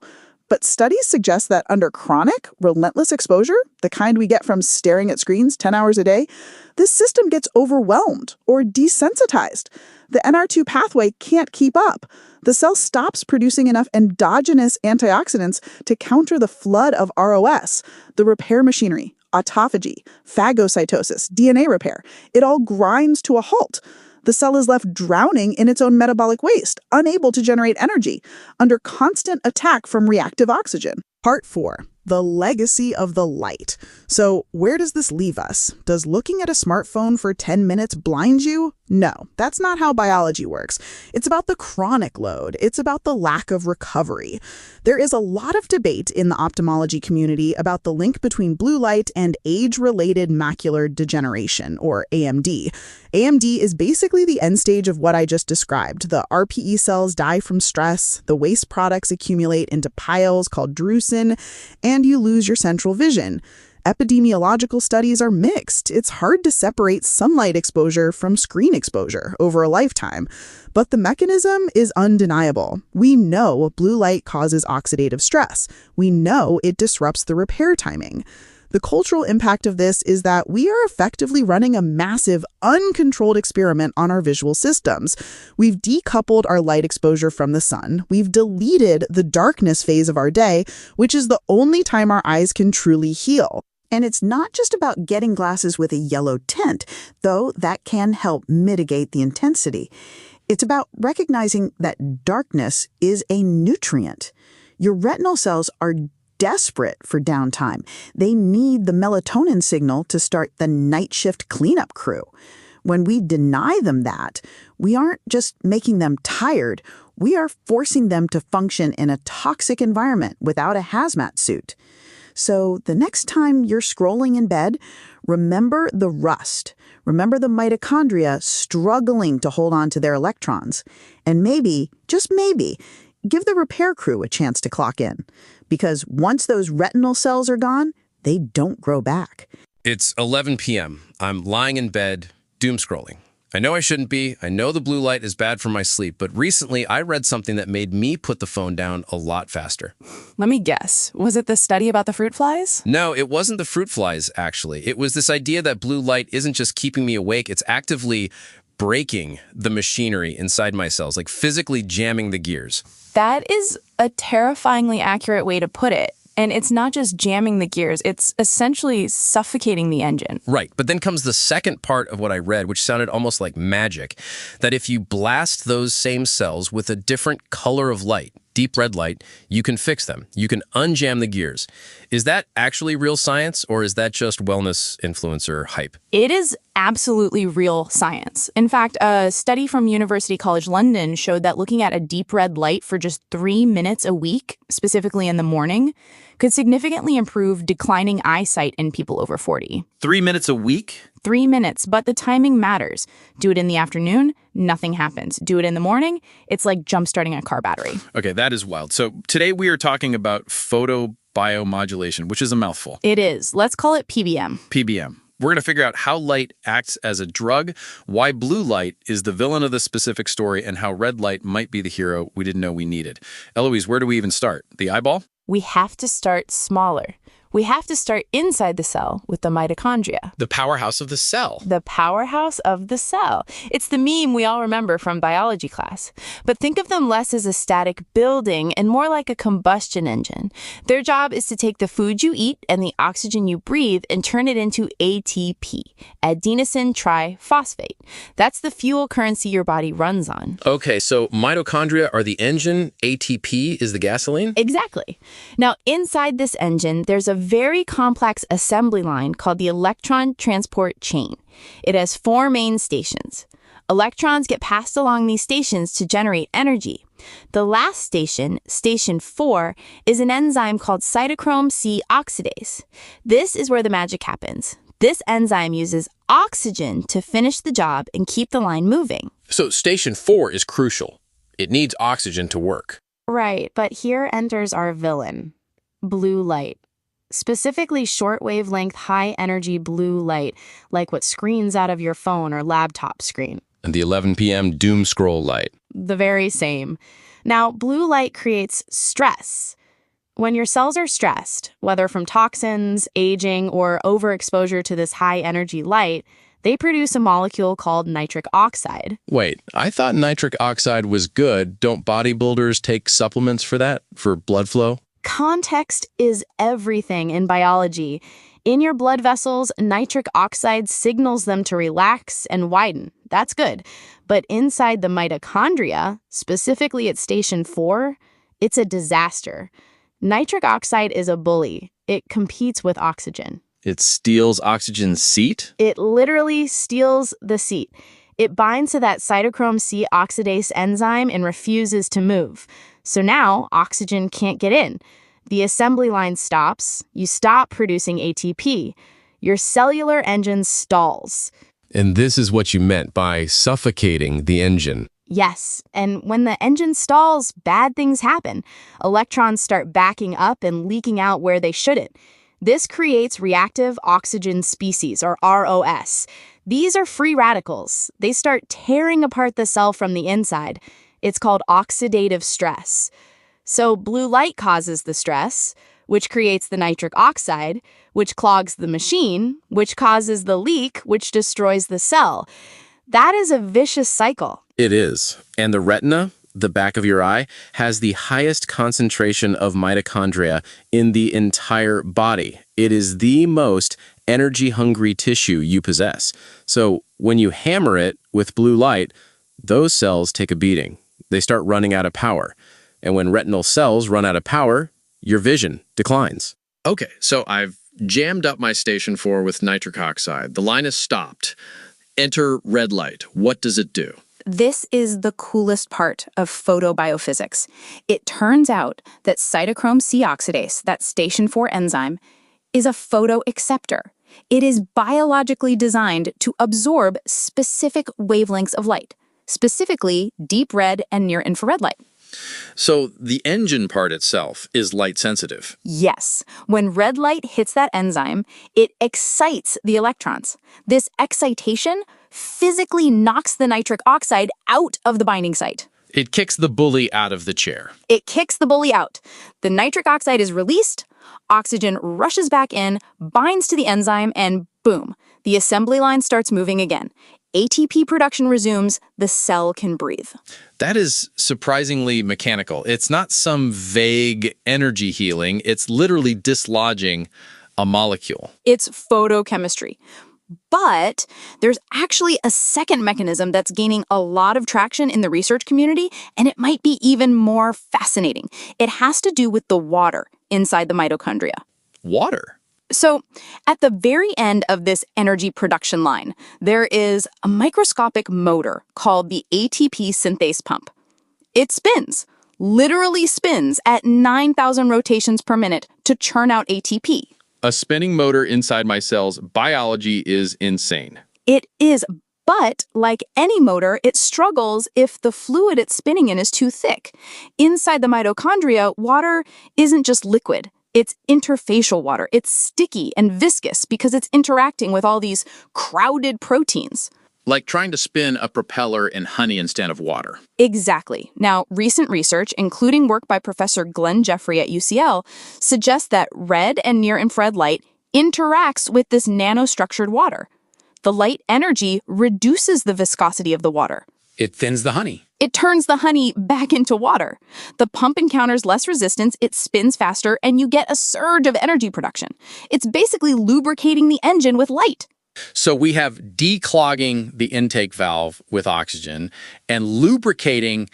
But studies suggest that under chronic, relentless exposure, the kind we get from staring at screens 10 hours a day, this system gets overwhelmed or desensitized. The NR2 pathway can't keep up. The cell stops producing enough endogenous antioxidants to counter the flood of ROS, the repair machinery, autophagy, phagocytosis, DNA repair. It all grinds to a halt. The cell is left drowning in its own metabolic waste, unable to generate energy, under constant attack from reactive oxygen. Part 4. The legacy of the light. So where does this leave us? Does looking at a smartphone for 10 minutes blind you? No, that's not how biology works. It's about the chronic load. It's about the lack of recovery. There is a lot of debate in the ophthalmology community about the link between blue light and age-related macular degeneration, or AMD. AMD is basically the end stage of what I just described. The RPE cells die from stress, the waste products accumulate into piles called drusen, and you lose your central vision. Epidemiological studies are mixed. It's hard to separate sunlight exposure from screen exposure over a lifetime. But the mechanism is undeniable. We know blue light causes oxidative stress. We know it disrupts the repair timing. The cultural impact of this is that we are effectively running a massive, uncontrolled experiment on our visual systems. We've decoupled our light exposure from the sun. We've deleted the darkness phase of our day, which is the only time our eyes can truly heal. And it's not just about getting glasses with a yellow tint, though that can help mitigate the intensity. It's about recognizing that darkness is a nutrient. Your retinal cells are desperate for downtime. They need the melatonin signal to start the night shift cleanup crew. When we deny them that, we aren't just making them tired, we are forcing them to function in a toxic environment without a hazmat suit. So the next time you're scrolling in bed, remember the rust. Remember the mitochondria struggling to hold on to their electrons. And maybe, just maybe, give the repair crew a chance to clock in. Because once those retinal cells are gone, they don't grow back. It's 11 p.m. I'm lying in bed, doom scrolling. I know I shouldn't be. I know the blue light is bad for my sleep, but recently I read something that made me put the phone down a lot faster. Let me guess. Was it the study about the fruit flies? No, it wasn't the fruit flies, actually. It was this idea that blue light isn't just keeping me awake, it's actively breaking the machinery inside my cells, like physically jamming the gears. That is a terrifyingly accurate way to put it. And it's not just jamming the gears, it's essentially suffocating the engine. Right, but then comes the second part of what I read, which sounded almost like magic, that if you blast those same cells with a different color of light, deep red light, you can fix them. You can unjam the gears. Is that actually real science, or is that just wellness influencer hype? It is absolutely real science. In fact, a study from University College London showed that looking at a deep red light for just 3 minutes a week, specifically in the morning, could significantly improve declining eyesight in people over 40. 3 minutes a week? 3 minutes, but the timing matters. Do it in the afternoon, nothing happens. Do it in the morning, it's like jump-starting a car battery. Okay, that is wild. So today we are talking about photobiomodulation, which is a mouthful. It is. Let's call it PBM. PBM. We're going to figure out how light acts as a drug, why blue light is the villain of the specific story, and how red light might be the hero we didn't know we needed. Eloise, where do we even start? The eyeball? We have to start smaller. We have to start inside the cell with the mitochondria. The powerhouse of the cell. The powerhouse of the cell. It's the meme we all remember from biology class. But think of them less as a static building and more like a combustion engine. Their job is to take the food you eat and the oxygen you breathe and turn it into ATP, adenosine triphosphate. That's the fuel currency your body runs on. Okay, so mitochondria are the engine, ATP is the gasoline? Exactly. Now, inside this engine, there's a very complex assembly line called the electron transport chain. It has 4 main stations. Electrons get passed along these stations to generate energy. The last station, station 4, is an enzyme called cytochrome C oxidase. This is where the magic happens. This enzyme uses oxygen to finish the job and keep the line moving. So station 4 is crucial. It needs oxygen to work. Right, but here enters our villain. blue light. Specifically short-wavelength, high-energy blue light, like what screens out of your phone or laptop screen. And the 11 p.m. doom scroll light. The very same. Now, blue light creates stress. When your cells are stressed, whether from toxins, aging, or overexposure to this high-energy light, they produce a molecule called nitric oxide. Wait, I thought nitric oxide was good. Don't bodybuilders take supplements for that, for blood flow? Context is everything in biology. In your blood vessels, nitric oxide signals them to relax and widen. That's good. But inside the mitochondria, specifically at station 4, it's a disaster. Nitric oxide is a bully. It competes with oxygen. It steals oxygen's seat? It literally steals the seat. It binds to that cytochrome C oxidase enzyme and refuses to move. So now oxygen can't get in. The assembly line stops. You stop producing ATP. Your cellular engine stalls. And this is what you meant by suffocating the engine. Yes, and when the engine stalls, bad things happen. Electrons start backing up and leaking out where they shouldn't. This creates reactive oxygen species, or ROS. These are free radicals. They start tearing apart the cell from the inside. It's called oxidative stress. So blue light causes the stress, which creates the nitric oxide, which clogs the machine, which causes the leak, which destroys the cell. That is a vicious cycle. It is. And the retina, the back of your eye, has the highest concentration of mitochondria in the entire body. It is the most energy-hungry tissue you possess. So when you hammer it with blue light, those cells take a beating. They start running out of power. And when retinal cells run out of power, your vision declines. Okay, so I've jammed up my station 4 with nitric oxide. The line is stopped. Enter red light. What does it do? This is the coolest part of photobiophysics. It turns out that cytochrome C oxidase, that station 4 enzyme, is a photoacceptor. It is biologically designed to absorb specific wavelengths of light, specifically deep red and near-infrared light. So the engine part itself is light sensitive. Yes. When red light hits that enzyme, it excites the electrons. This excitation physically knocks the nitric oxide out of the binding site. It kicks the bully out of the chair. It kicks the bully out. The nitric oxide is released, oxygen rushes back in, binds to the enzyme, and boom, the assembly line starts moving again. ATP production resumes, the cell can breathe. That is surprisingly mechanical. It's not some vague energy healing. It's literally dislodging a molecule. It's photochemistry. But there's actually a second mechanism that's gaining a lot of traction in the research community, and it might be even more fascinating. It has to do with the water inside the mitochondria. Water? So, at the very end of this energy production line, there is a microscopic motor called the ATP synthase pump. It spins, literally spins at 9,000 rotations per minute to churn out ATP. A spinning motor inside my cells. Biology is insane. It is, but like any motor, it struggles if the fluid it's spinning in is too thick. Inside the mitochondria, water isn't just liquid. It's interfacial water. It's sticky and viscous because it's interacting with all these crowded proteins. Like trying to spin a propeller in honey instead of water. Exactly. Now, recent research, including work by Professor Glenn Jeffrey at UCL, suggests that red and near-infrared light interacts with this nanostructured water. The light energy reduces the viscosity of the water. It thins the honey. It turns the honey back into water. The pump encounters less resistance, it spins faster, and you get a surge of energy production. It's basically lubricating the engine with light. So we have declogging the intake valve with oxygen and lubricating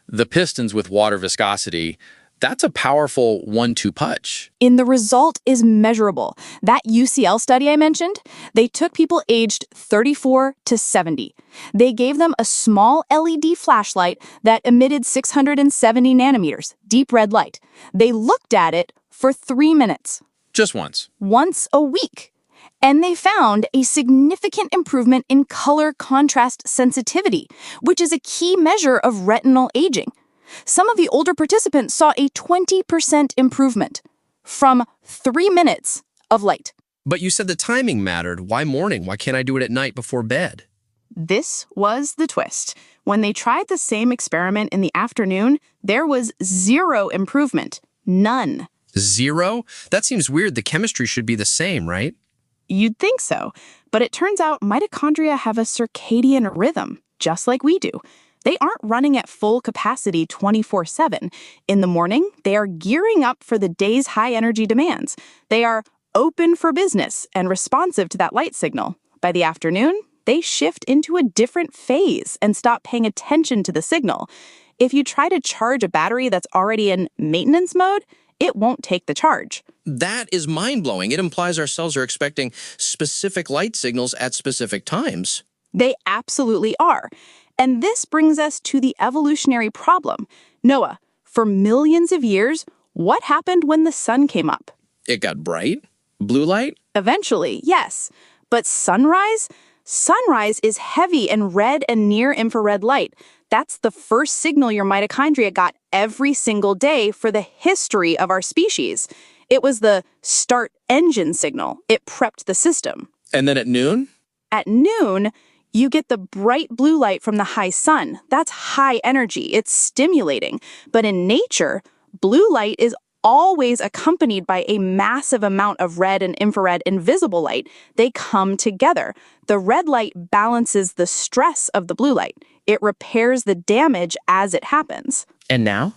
the pistons with water viscosity. That's a powerful 1-2 punch. And the result is measurable. That UCL study I mentioned, they took people aged 34 to 70. They gave them a small LED flashlight that emitted 670 nanometers, deep red light. They looked at it for 3 minutes. Just once. Once a week. And they found a significant improvement in color contrast sensitivity, which is a key measure of retinal aging. Some of the older participants saw a 20% improvement. from 3 minutes of light. But you said the timing mattered. Why morning? Why can't I do it at night before bed? This was the twist. When they tried the same experiment in the afternoon, there was zero improvement. None. Zero? That seems weird. The chemistry should be the same, right? You'd think so, but it turns out mitochondria have a circadian rhythm, just like we do. They aren't running at full capacity 24/7. In the morning, they are gearing up for the day's high-energy demands. They are open for business and responsive to that light signal. By the afternoon, they shift into a different phase and stop paying attention to the signal. If you try to charge a battery that's already in maintenance mode, it won't take the charge. That is mind-blowing. It implies our cells are expecting specific light signals at specific times. They absolutely are. And this brings us to the evolutionary problem. Noah, for millions of years, what happened when the sun came up? It got bright? Blue light? Eventually, yes. But sunrise? Sunrise is heavy in red and near-infrared light. That's the first signal your mitochondria got every single day for the history of our species. It was the start engine signal. It prepped the system. And then at noon? At noon, you get the bright blue light from the high sun. That's high energy. It's stimulating. But in nature, blue light is always accompanied by a massive amount of red and infrared invisible light. They come together. The red light balances the stress of the blue light. It repairs the damage as it happens. And now?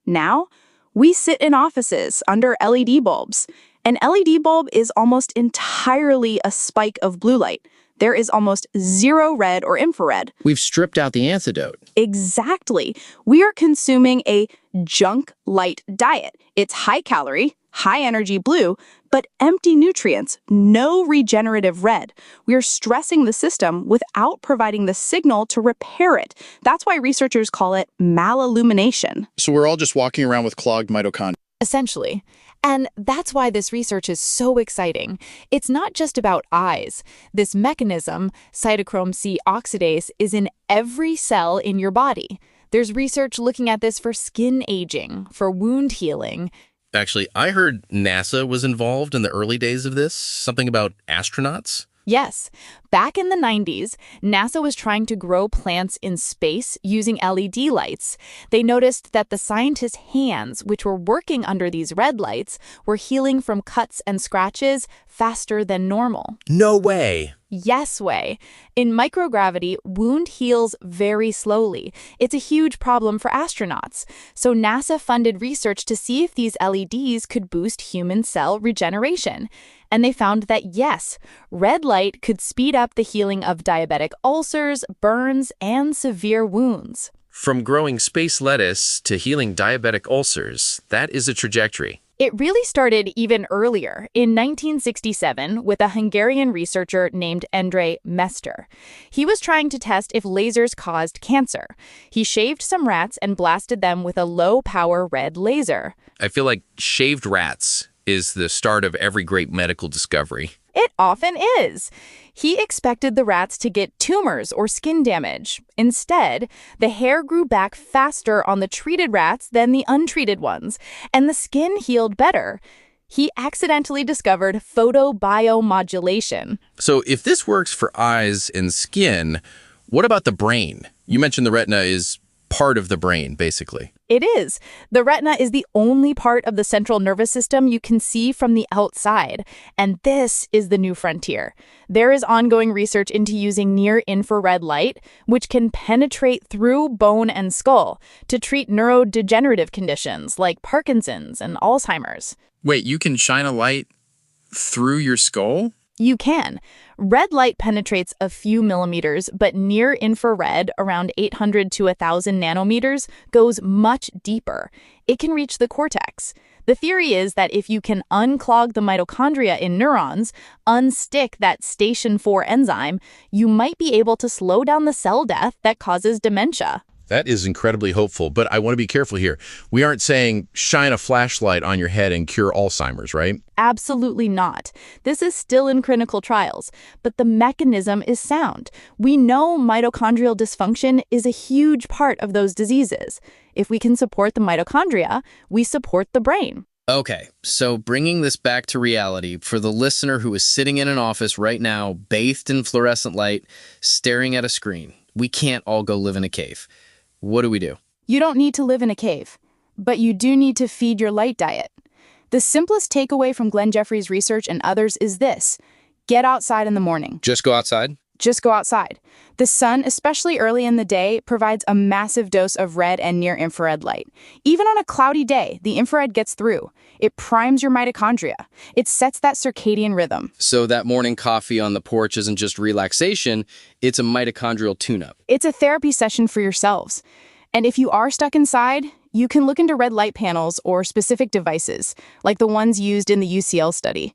Now, we sit in offices under LED bulbs. An LED bulb is almost entirely a spike of blue light. There is almost zero red or infrared. We've stripped out the antidote. Exactly. We are consuming a junk light diet. It's high calorie, high energy blue, but empty nutrients, no regenerative red. We are stressing the system without providing the signal to repair it. That's why researchers call it malillumination. So we're all just walking around with clogged mitochondria. Essentially. And that's why this research is so exciting. It's not just about eyes. This mechanism, cytochrome C oxidase, is in every cell in your body. There's research looking at this for skin aging, for wound healing. Actually, I heard NASA was involved in the early days of this. Something about astronauts. Yes. Back in the 90s, NASA was trying to grow plants in space using LED lights. They noticed that the scientists' hands, which were working under these red lights, were healing from cuts and scratches faster than normal. No way. Yes way. In microgravity, wound heals very slowly. It's a huge problem for astronauts. So NASA funded research to see if these LEDs could boost human cell regeneration. And they found that yes, red light could speed up the healing of diabetic ulcers, burns, and severe wounds. From growing space lettuce to healing diabetic ulcers, that is a trajectory. It really started even earlier, in 1967, with a Hungarian researcher named Endre Mester. He was trying to test if lasers caused cancer. He shaved some rats and blasted them with a low-power red laser. I feel like shaved rats is the start of every great medical discovery. It often is. He expected the rats to get tumors or skin damage. Instead, the hair grew back faster on the treated rats than the untreated ones, and the skin healed better. He accidentally discovered photobiomodulation. So if this works for eyes and skin, what about the brain? You mentioned the retina is part of the brain, basically. It is. The retina is the only part of the central nervous system you can see from the outside. And this is the new frontier. There is ongoing research into using near-infrared light, which can penetrate through bone and skull to treat neurodegenerative conditions like Parkinson's and Alzheimer's. Wait, you can shine a light through your skull? You can. Red light penetrates a few millimeters, but near-infrared, around 800 to 1,000 nanometers, goes much deeper. It can reach the cortex. The theory is that if you can unclog the mitochondria in neurons, unstick that station 4 enzyme, you might be able to slow down the cell death that causes dementia. That is incredibly hopeful, but I want to be careful here. We aren't saying shine a flashlight on your head and cure Alzheimer's, right? Absolutely not. This is still in clinical trials, but the mechanism is sound. We know mitochondrial dysfunction is a huge part of those diseases. If we can support the mitochondria, we support the brain. Okay, so bringing this back to reality, for the listener who is sitting in an office right now, bathed in fluorescent light, staring at a screen, we can't all go live in a cave. What do we do? You don't need to live in a cave, but you do need to feed your light diet. The simplest takeaway from Glenn Jeffries' research and others is this: get outside in the morning. Just go outside? Just go outside. The sun, especially early in the day, provides a massive dose of red and near-infrared light. Even on a cloudy day, the infrared gets through. It primes your mitochondria. It sets that circadian rhythm. So that morning coffee on the porch isn't just relaxation, it's a mitochondrial tune-up. It's a therapy session for yourselves. And if you are stuck inside, you can look into red light panels or specific devices, like the ones used in the UCL study.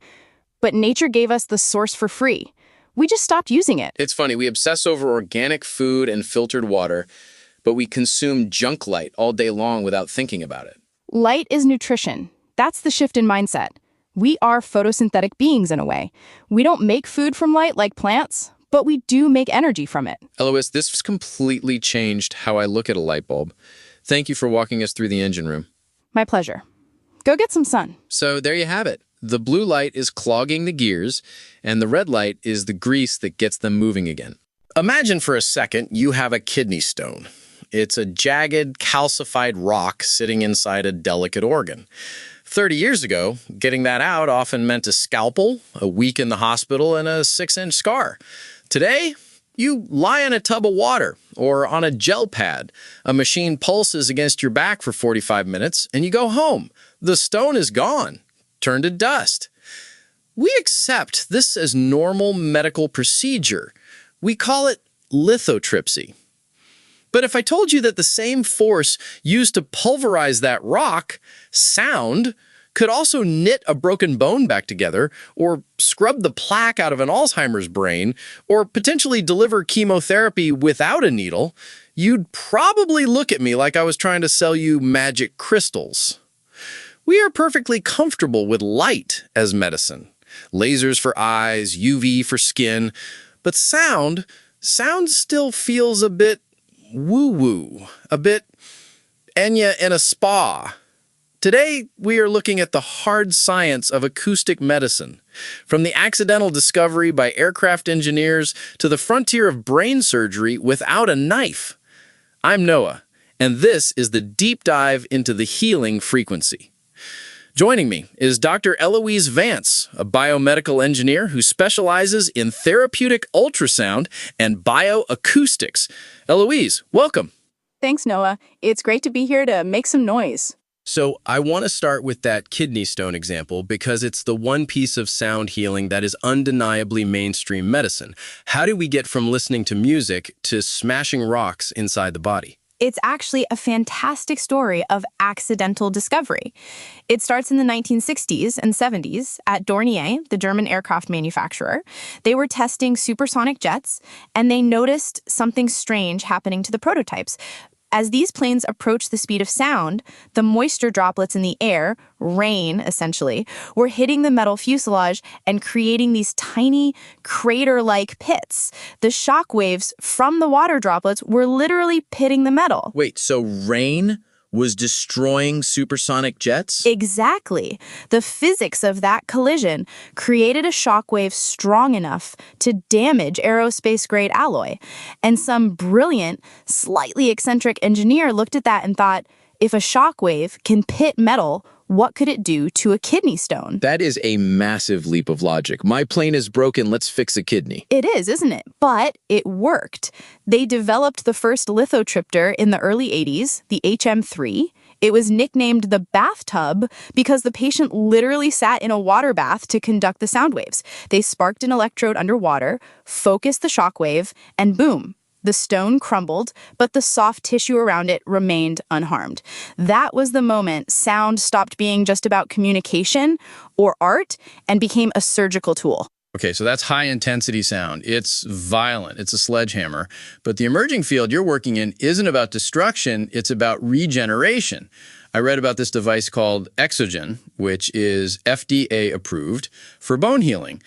But nature gave us the source for free. We just stopped using it. It's funny, we obsess over organic food and filtered water, but we consume junk light all day long without thinking about it. Light is nutrition. That's the shift in mindset. We are photosynthetic beings in a way. We don't make food from light like plants, but we do make energy from it. Eloise, this completely changed how I look at a light bulb. Thank you for walking us through the engine room. My pleasure. Go get some sun. So there you have it. The blue light is clogging the gears, and the red light is the grease that gets them moving again. Imagine for a second you have a kidney stone. It's a jagged, calcified rock sitting inside a delicate organ. 30 years ago, getting that out often meant a scalpel, a week in the hospital, and a 6-inch scar. Today, you lie in a tub of water or on a gel pad. A machine pulses against your back for 45 minutes, and you go home. The stone is gone, turned to dust. We accept this as normal medical procedure. We call it lithotripsy. But if I told you that the same force used to pulverize that rock, sound, could also knit a broken bone back together, or scrub the plaque out of an Alzheimer's brain, or potentially deliver chemotherapy without a needle, you'd probably look at me like I was trying to sell you magic crystals. We are perfectly comfortable with light as medicine. Lasers for eyes, UV for skin, but sound still feels a bit woo-woo, a bit Enya in a spa. Today, we are looking at the hard science of acoustic medicine, from the accidental discovery by aircraft engineers to the frontier of brain surgery without a knife. I'm Noah, and this is the deep dive into the healing frequency. Joining me is Dr. Eloise Vance, a biomedical engineer who specializes in therapeutic ultrasound and bioacoustics. Eloise, welcome. Thanks, Noah. It's great to be here to make some noise. So I want to start with that kidney stone example because it's the one piece of sound healing that is undeniably mainstream medicine. How do we get from listening to music to smashing rocks inside the body? It's actually a fantastic story of accidental discovery. It starts in the 1960s and 70s at Dornier, the German aircraft manufacturer. They were testing supersonic jets, and they noticed something strange happening to the prototypes. As these planes approached the speed of sound, the moisture droplets in the air, rain essentially, were hitting the metal fuselage and creating these tiny crater-like pits. The shock waves from the water droplets were literally pitting the metal. Wait, so rain was destroying supersonic jets? Exactly. The physics of that collision created a shockwave strong enough to damage aerospace-grade alloy. And some brilliant, slightly eccentric engineer looked at that and thought, if a shockwave can pit metal, what could it do to a kidney stone? That is a massive leap of logic. My plane is broken, let's fix a kidney. It is, isn't it? But it worked. They developed the first lithotripter in the early 80s, the HM3. It was nicknamed the bathtub because the patient literally sat in a water bath to conduct the sound waves. They sparked an electrode underwater, focused the shockwave, and boom. The stone crumbled, but the soft tissue around it remained unharmed. That was the moment sound stopped being just about communication or art and became a surgical tool. Okay, so that's high-intensity sound. It's violent. It's a sledgehammer. But the emerging field you're working in isn't about destruction. It's about regeneration. I read about this device called Exogen, which is FDA approved for bone healing.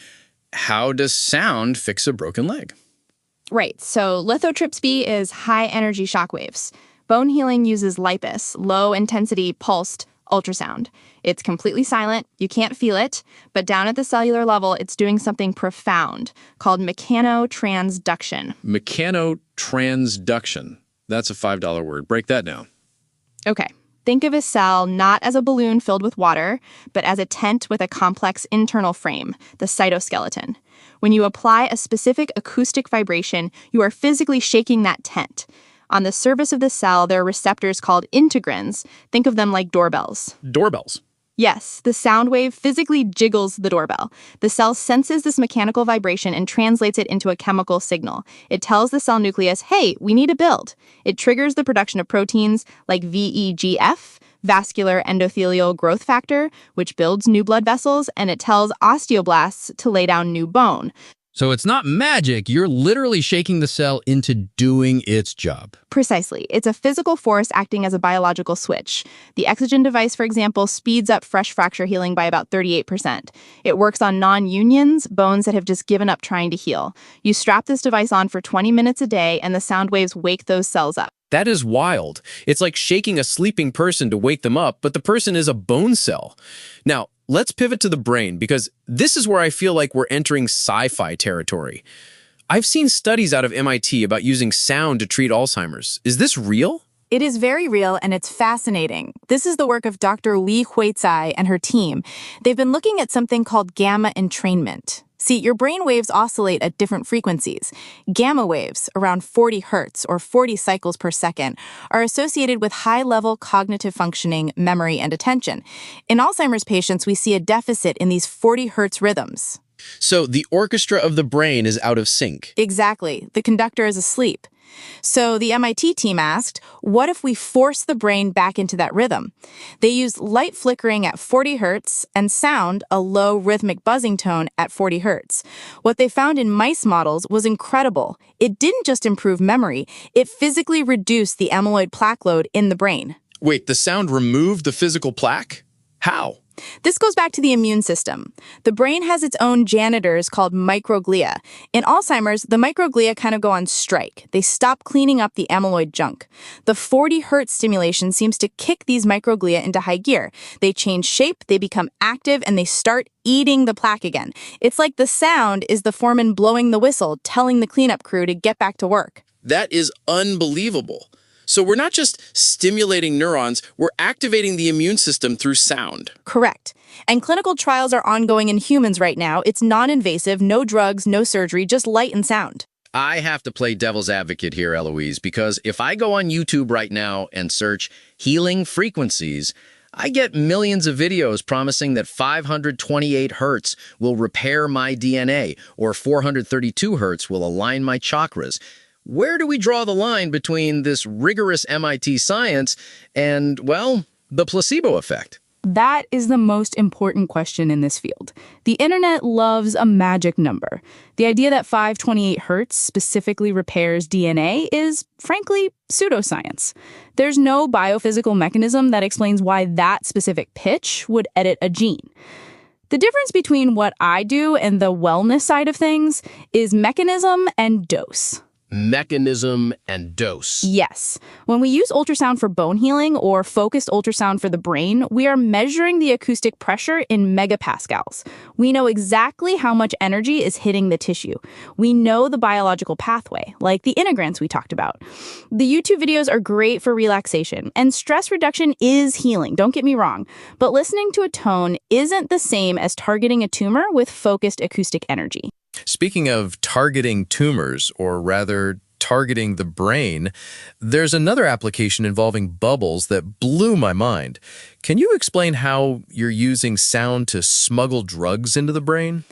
How does sound fix a broken leg? Right, so lithotripsy is high-energy shockwaves. Bone healing uses lipase, low-intensity pulsed Ultrasound. It's completely silent, you can't feel it, but down at the cellular level, it's doing something profound called mechanotransduction. Mechanotransduction. That's a $5 word. Break that down. Okay. Think of a cell not as a balloon filled with water, but as a tent with a complex internal frame, the cytoskeleton. When you apply a specific acoustic vibration, you are physically shaking that tent. On the surface of the cell, there are receptors called integrins. Think of them like doorbells. Doorbells. Yes, the sound wave physically jiggles the doorbell. The cell senses this mechanical vibration and translates it into a chemical signal. It tells the cell nucleus, hey, we need to build. It triggers the production of proteins like VEGF, vascular endothelial growth factor, which builds new blood vessels, and it tells osteoblasts to lay down new bone. So it's not magic, you're literally shaking the cell into doing its job. Precisely. It's a physical force acting as a biological switch. The Exogen device, for example, speeds up fresh fracture healing by about 38%. It works on non-unions, bones that have just given up trying to heal. You strap this device on for 20 minutes a day, and the sound waves wake those cells up. That is wild. It's like shaking a sleeping person to wake them up, but the person is a bone cell. Now, let's pivot to the brain, because this is where I feel like we're entering sci-fi territory. I've seen studies out of MIT about using sound to treat Alzheimer's. Is this real? It is very real, and it's fascinating. This is the work of Dr. Li Huizai and her team. They've been looking at something called gamma entrainment. See, your brain waves oscillate at different frequencies. Gamma waves, around 40 hertz or 40 cycles per second, are associated with high-level cognitive functioning, memory, and attention. In Alzheimer's patients, we see a deficit in these 40 hertz rhythms. So the orchestra of the brain is out of sync. Exactly. The conductor is asleep. So the MIT team asked, what if we force the brain back into that rhythm? They used light flickering at 40 hertz and sound, a low rhythmic buzzing tone, at 40 hertz. What they found in mice models was incredible. It didn't just improve memory, it physically reduced the amyloid plaque load in the brain. Wait, the sound removed the physical plaque? How? This goes back to the immune system. The brain has its own janitors called microglia. In Alzheimer's, the microglia kind of go on strike. They stop cleaning up the amyloid junk. The 40 hertz stimulation seems to kick these microglia into high gear. They change shape, they become active, and they start eating the plaque again. It's like the sound is the foreman blowing the whistle, telling the cleanup crew to get back to work. That is unbelievable. So we're not just stimulating neurons, we're activating the immune system through sound. Correct. And clinical trials are ongoing in humans right now. It's non-invasive, no drugs, no surgery, just light and sound. I have to play devil's advocate here, Eloise, because if I go on YouTube right now and search healing frequencies, I get millions of videos promising that 528 hertz will repair my DNA, or 432 hertz will align my chakras. Where do we draw the line between this rigorous MIT science and, well, the placebo effect? That is the most important question in this field. The internet loves a magic number. The idea that 528 hertz specifically repairs DNA is, frankly, pseudoscience. There's no biophysical mechanism that explains why that specific pitch would edit a gene. The difference between what I do and the wellness side of things is mechanism and dose. Mechanism and dose. Yes. When we use ultrasound for bone healing or focused ultrasound for the brain, we are measuring the acoustic pressure in megapascals. We know exactly how much energy is hitting the tissue. We know the biological pathway, like the integrins we talked about. The YouTube videos are great for relaxation, and stress reduction is healing, don't get me wrong. But listening to a tone isn't the same as targeting a tumor with focused acoustic energy. Speaking of targeting tumors, or rather targeting the brain, there's another application involving bubbles that blew my mind. Can you explain how you're using sound to smuggle drugs into the brain?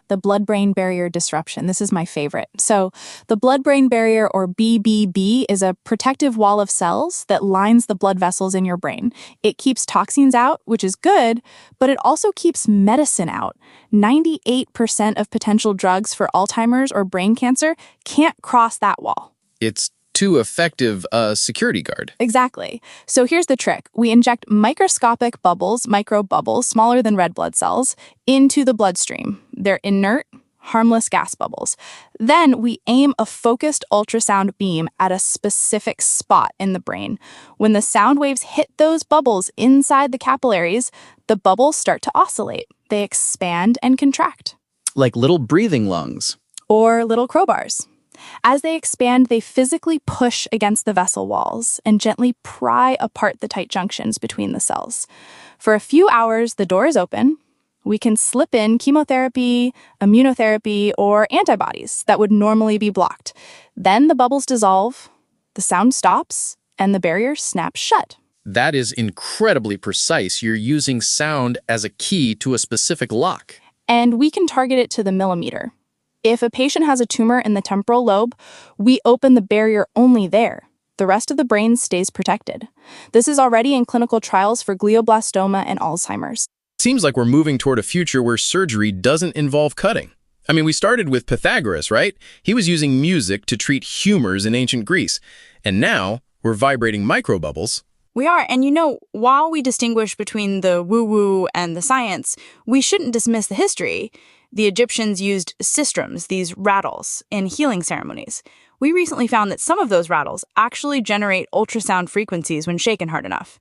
The blood-brain barrier disruption. This is my favorite. So the blood-brain barrier, or BBB, is a protective wall of cells that lines the blood vessels in your brain. It keeps toxins out, which is good, but it also keeps medicine out. 98% of potential drugs for Alzheimer's or brain cancer can't cross that wall. It's too effective a security guard. Exactly. So here's the trick. We inject microscopic bubbles, microbubbles, smaller than red blood cells, into the bloodstream. They're inert, harmless gas bubbles. Then we aim a focused ultrasound beam at a specific spot in the brain. When the sound waves hit those bubbles inside the capillaries, the bubbles start to oscillate. They expand and contract. Like little breathing lungs. Or little crowbars. As they expand, they physically push against the vessel walls and gently pry apart the tight junctions between the cells. For a few hours, the door is open. We can slip in chemotherapy, immunotherapy, or antibodies that would normally be blocked. Then the bubbles dissolve, the sound stops, and the barrier snaps shut. That is incredibly precise. You're using sound as a key to a specific lock. And we can target it to the millimeter. If a patient has a tumor in the temporal lobe, we open the barrier only there. The rest of the brain stays protected. This is already in clinical trials for glioblastoma and Alzheimer's. Seems like we're moving toward a future where surgery doesn't involve cutting. I mean, we started with Pythagoras, right? He was using music to treat humors in ancient Greece. And now we're vibrating microbubbles. We are, and while we distinguish between the woo-woo and the science, we shouldn't dismiss the history. The Egyptians used sistrums, these rattles, in healing ceremonies. We recently found that some of those rattles actually generate ultrasound frequencies when shaken hard enough.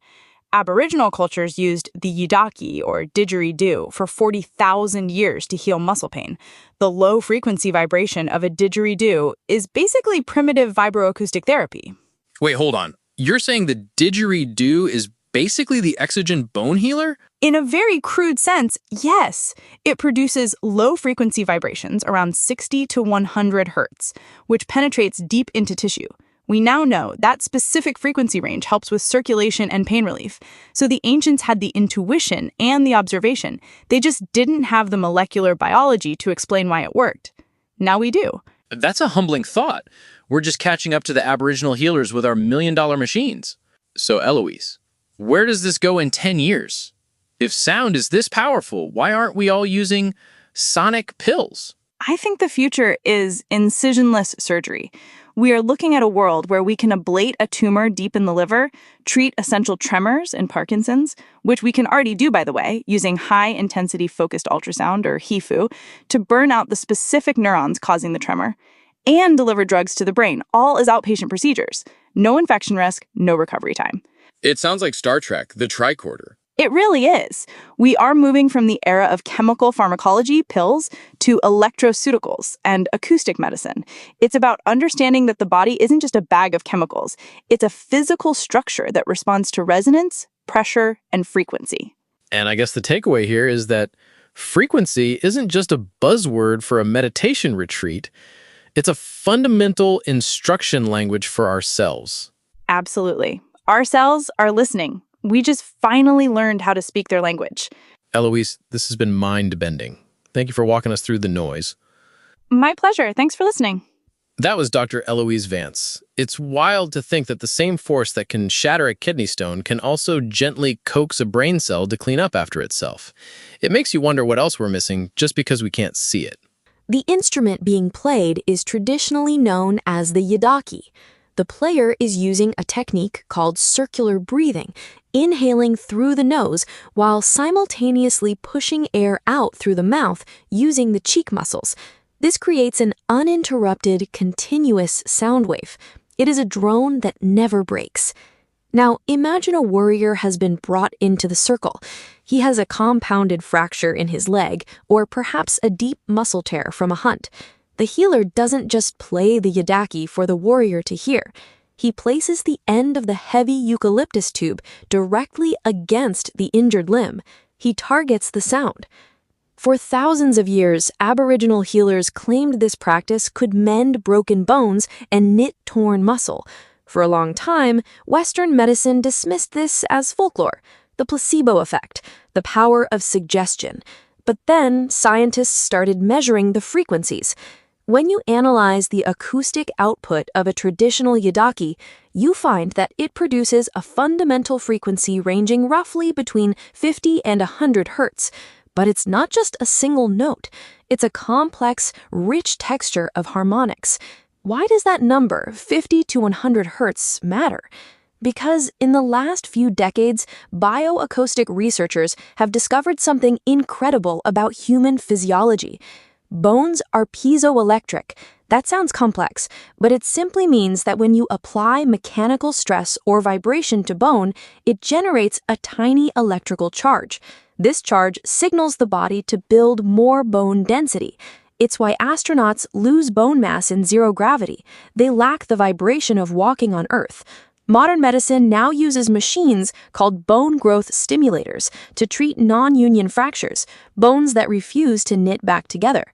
Aboriginal cultures used the yidaki, or didgeridoo, for 40,000 years to heal muscle pain. The low-frequency vibration of a didgeridoo is basically primitive vibroacoustic therapy. Wait, hold on. You're saying the didgeridoo is basically the exogen bone healer? In a very crude sense, yes. It produces low-frequency vibrations around 60 to 100 hertz, which penetrates deep into tissue. We now know that specific frequency range helps with circulation and pain relief. So the ancients had the intuition and the observation. They just didn't have the molecular biology to explain why it worked. Now we do. That's a humbling thought. We're just catching up to the Aboriginal healers with our million-dollar machines. So, Eloise, where does this go in 10 years? If sound is this powerful, why aren't we all using sonic pills? I think the future is incisionless surgery. We are looking at a world where we can ablate a tumor deep in the liver, treat essential tremors in Parkinson's, which we can already do, by the way, using high-intensity focused ultrasound, or HIFU, to burn out the specific neurons causing the tremor, and deliver drugs to the brain, all as outpatient procedures. No infection risk, no recovery time. It sounds like Star Trek, the tricorder. It really is. We are moving from the era of chemical pharmacology, pills, to electroceuticals and acoustic medicine. It's about understanding that the body isn't just a bag of chemicals. It's a physical structure that responds to resonance, pressure, and frequency. And I guess the takeaway here is that frequency isn't just a buzzword for a meditation retreat. It's a fundamental instruction language for our cells. Absolutely. Our cells are listening. We just finally learned how to speak their language. Eloise, this has been mind-bending. Thank you for walking us through the noise. My pleasure. Thanks for listening. That was Dr. Eloise Vance. It's wild to think that the same force that can shatter a kidney stone can also gently coax a brain cell to clean up after itself. It makes you wonder what else we're missing just because we can't see it. The instrument being played is traditionally known as the yidaki. The player is using a technique called circular breathing, inhaling through the nose while simultaneously pushing air out through the mouth using the cheek muscles. This creates an uninterrupted, continuous sound wave. It is a drone that never breaks. Now, imagine a warrior has been brought into the circle. He has a compounded fracture in his leg, or perhaps a deep muscle tear from a hunt. The healer doesn't just play the yidaki for the warrior to hear. He places the end of the heavy eucalyptus tube directly against the injured limb. He targets the sound. For thousands of years, Aboriginal healers claimed this practice could mend broken bones and knit torn muscle. For a long time, Western medicine dismissed this as folklore, the placebo effect, the power of suggestion. But then scientists started measuring the frequencies. When you analyze the acoustic output of a traditional yidaki, you find that it produces a fundamental frequency ranging roughly between 50 and 100 hertz. But it's not just a single note. It's a complex, rich texture of harmonics. Why does that number, 50 to 100 hertz, matter? Because in the last few decades, bioacoustic researchers have discovered something incredible about human physiology. Bones are piezoelectric. That sounds complex, but it simply means that when you apply mechanical stress or vibration to bone, it generates a tiny electrical charge. This charge signals the body to build more bone density. It's why astronauts lose bone mass in zero gravity. They lack the vibration of walking on Earth. Modern medicine now uses machines called bone growth stimulators to treat non-union fractures, bones that refuse to knit back together.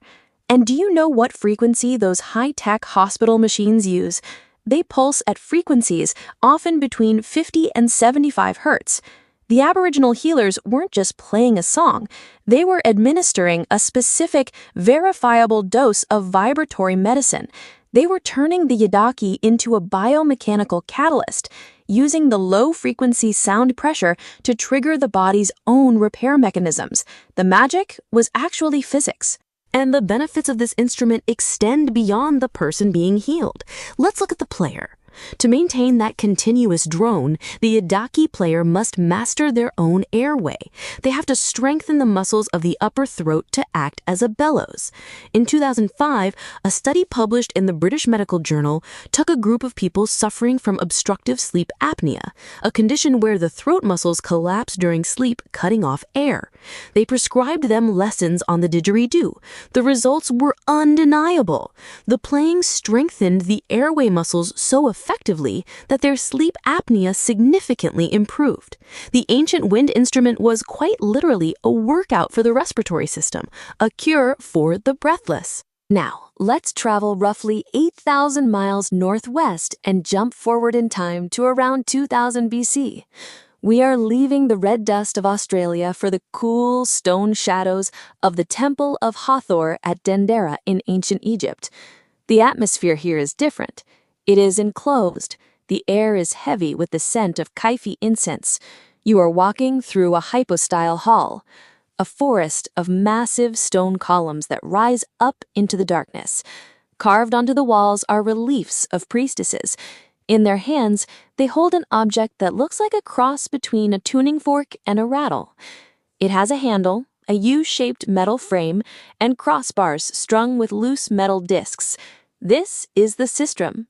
And do you know what frequency those high-tech hospital machines use? They pulse at frequencies often between 50 and 75 hertz. The Aboriginal healers weren't just playing a song, they were administering a specific, verifiable dose of vibratory medicine. They were turning the yidaki into a biomechanical catalyst, using the low-frequency sound pressure to trigger the body's own repair mechanisms. The magic was actually physics. And the benefits of this instrument extend beyond the person being healed. Let's look at the player. To maintain that continuous drone, the yidaki player must master their own airway. They have to strengthen the muscles of the upper throat to act as a bellows. In 2005, a study published in the British Medical Journal took a group of people suffering from obstructive sleep apnea, a condition where the throat muscles collapse during sleep, cutting off air. They prescribed them lessons on the didgeridoo. The results were undeniable. The playing strengthened the airway muscles so effectively that their sleep apnea significantly improved. The ancient wind instrument was quite literally a workout for the respiratory system, a cure for the breathless. Now, let's travel roughly 8,000 miles northwest and jump forward in time to around 2000 BC. We are leaving the red dust of Australia for the cool stone shadows of the Temple of Hathor at Dendera in ancient Egypt. The atmosphere here is different. It is enclosed. The air is heavy with the scent of Kaifi incense. You are walking through a hypostyle hall, a forest of massive stone columns that rise up into the darkness. Carved onto the walls are reliefs of priestesses. In their hands, they hold an object that looks like a cross between a tuning fork and a rattle. It has a handle, a U-shaped metal frame, and crossbars strung with loose metal discs. This is the sistrum.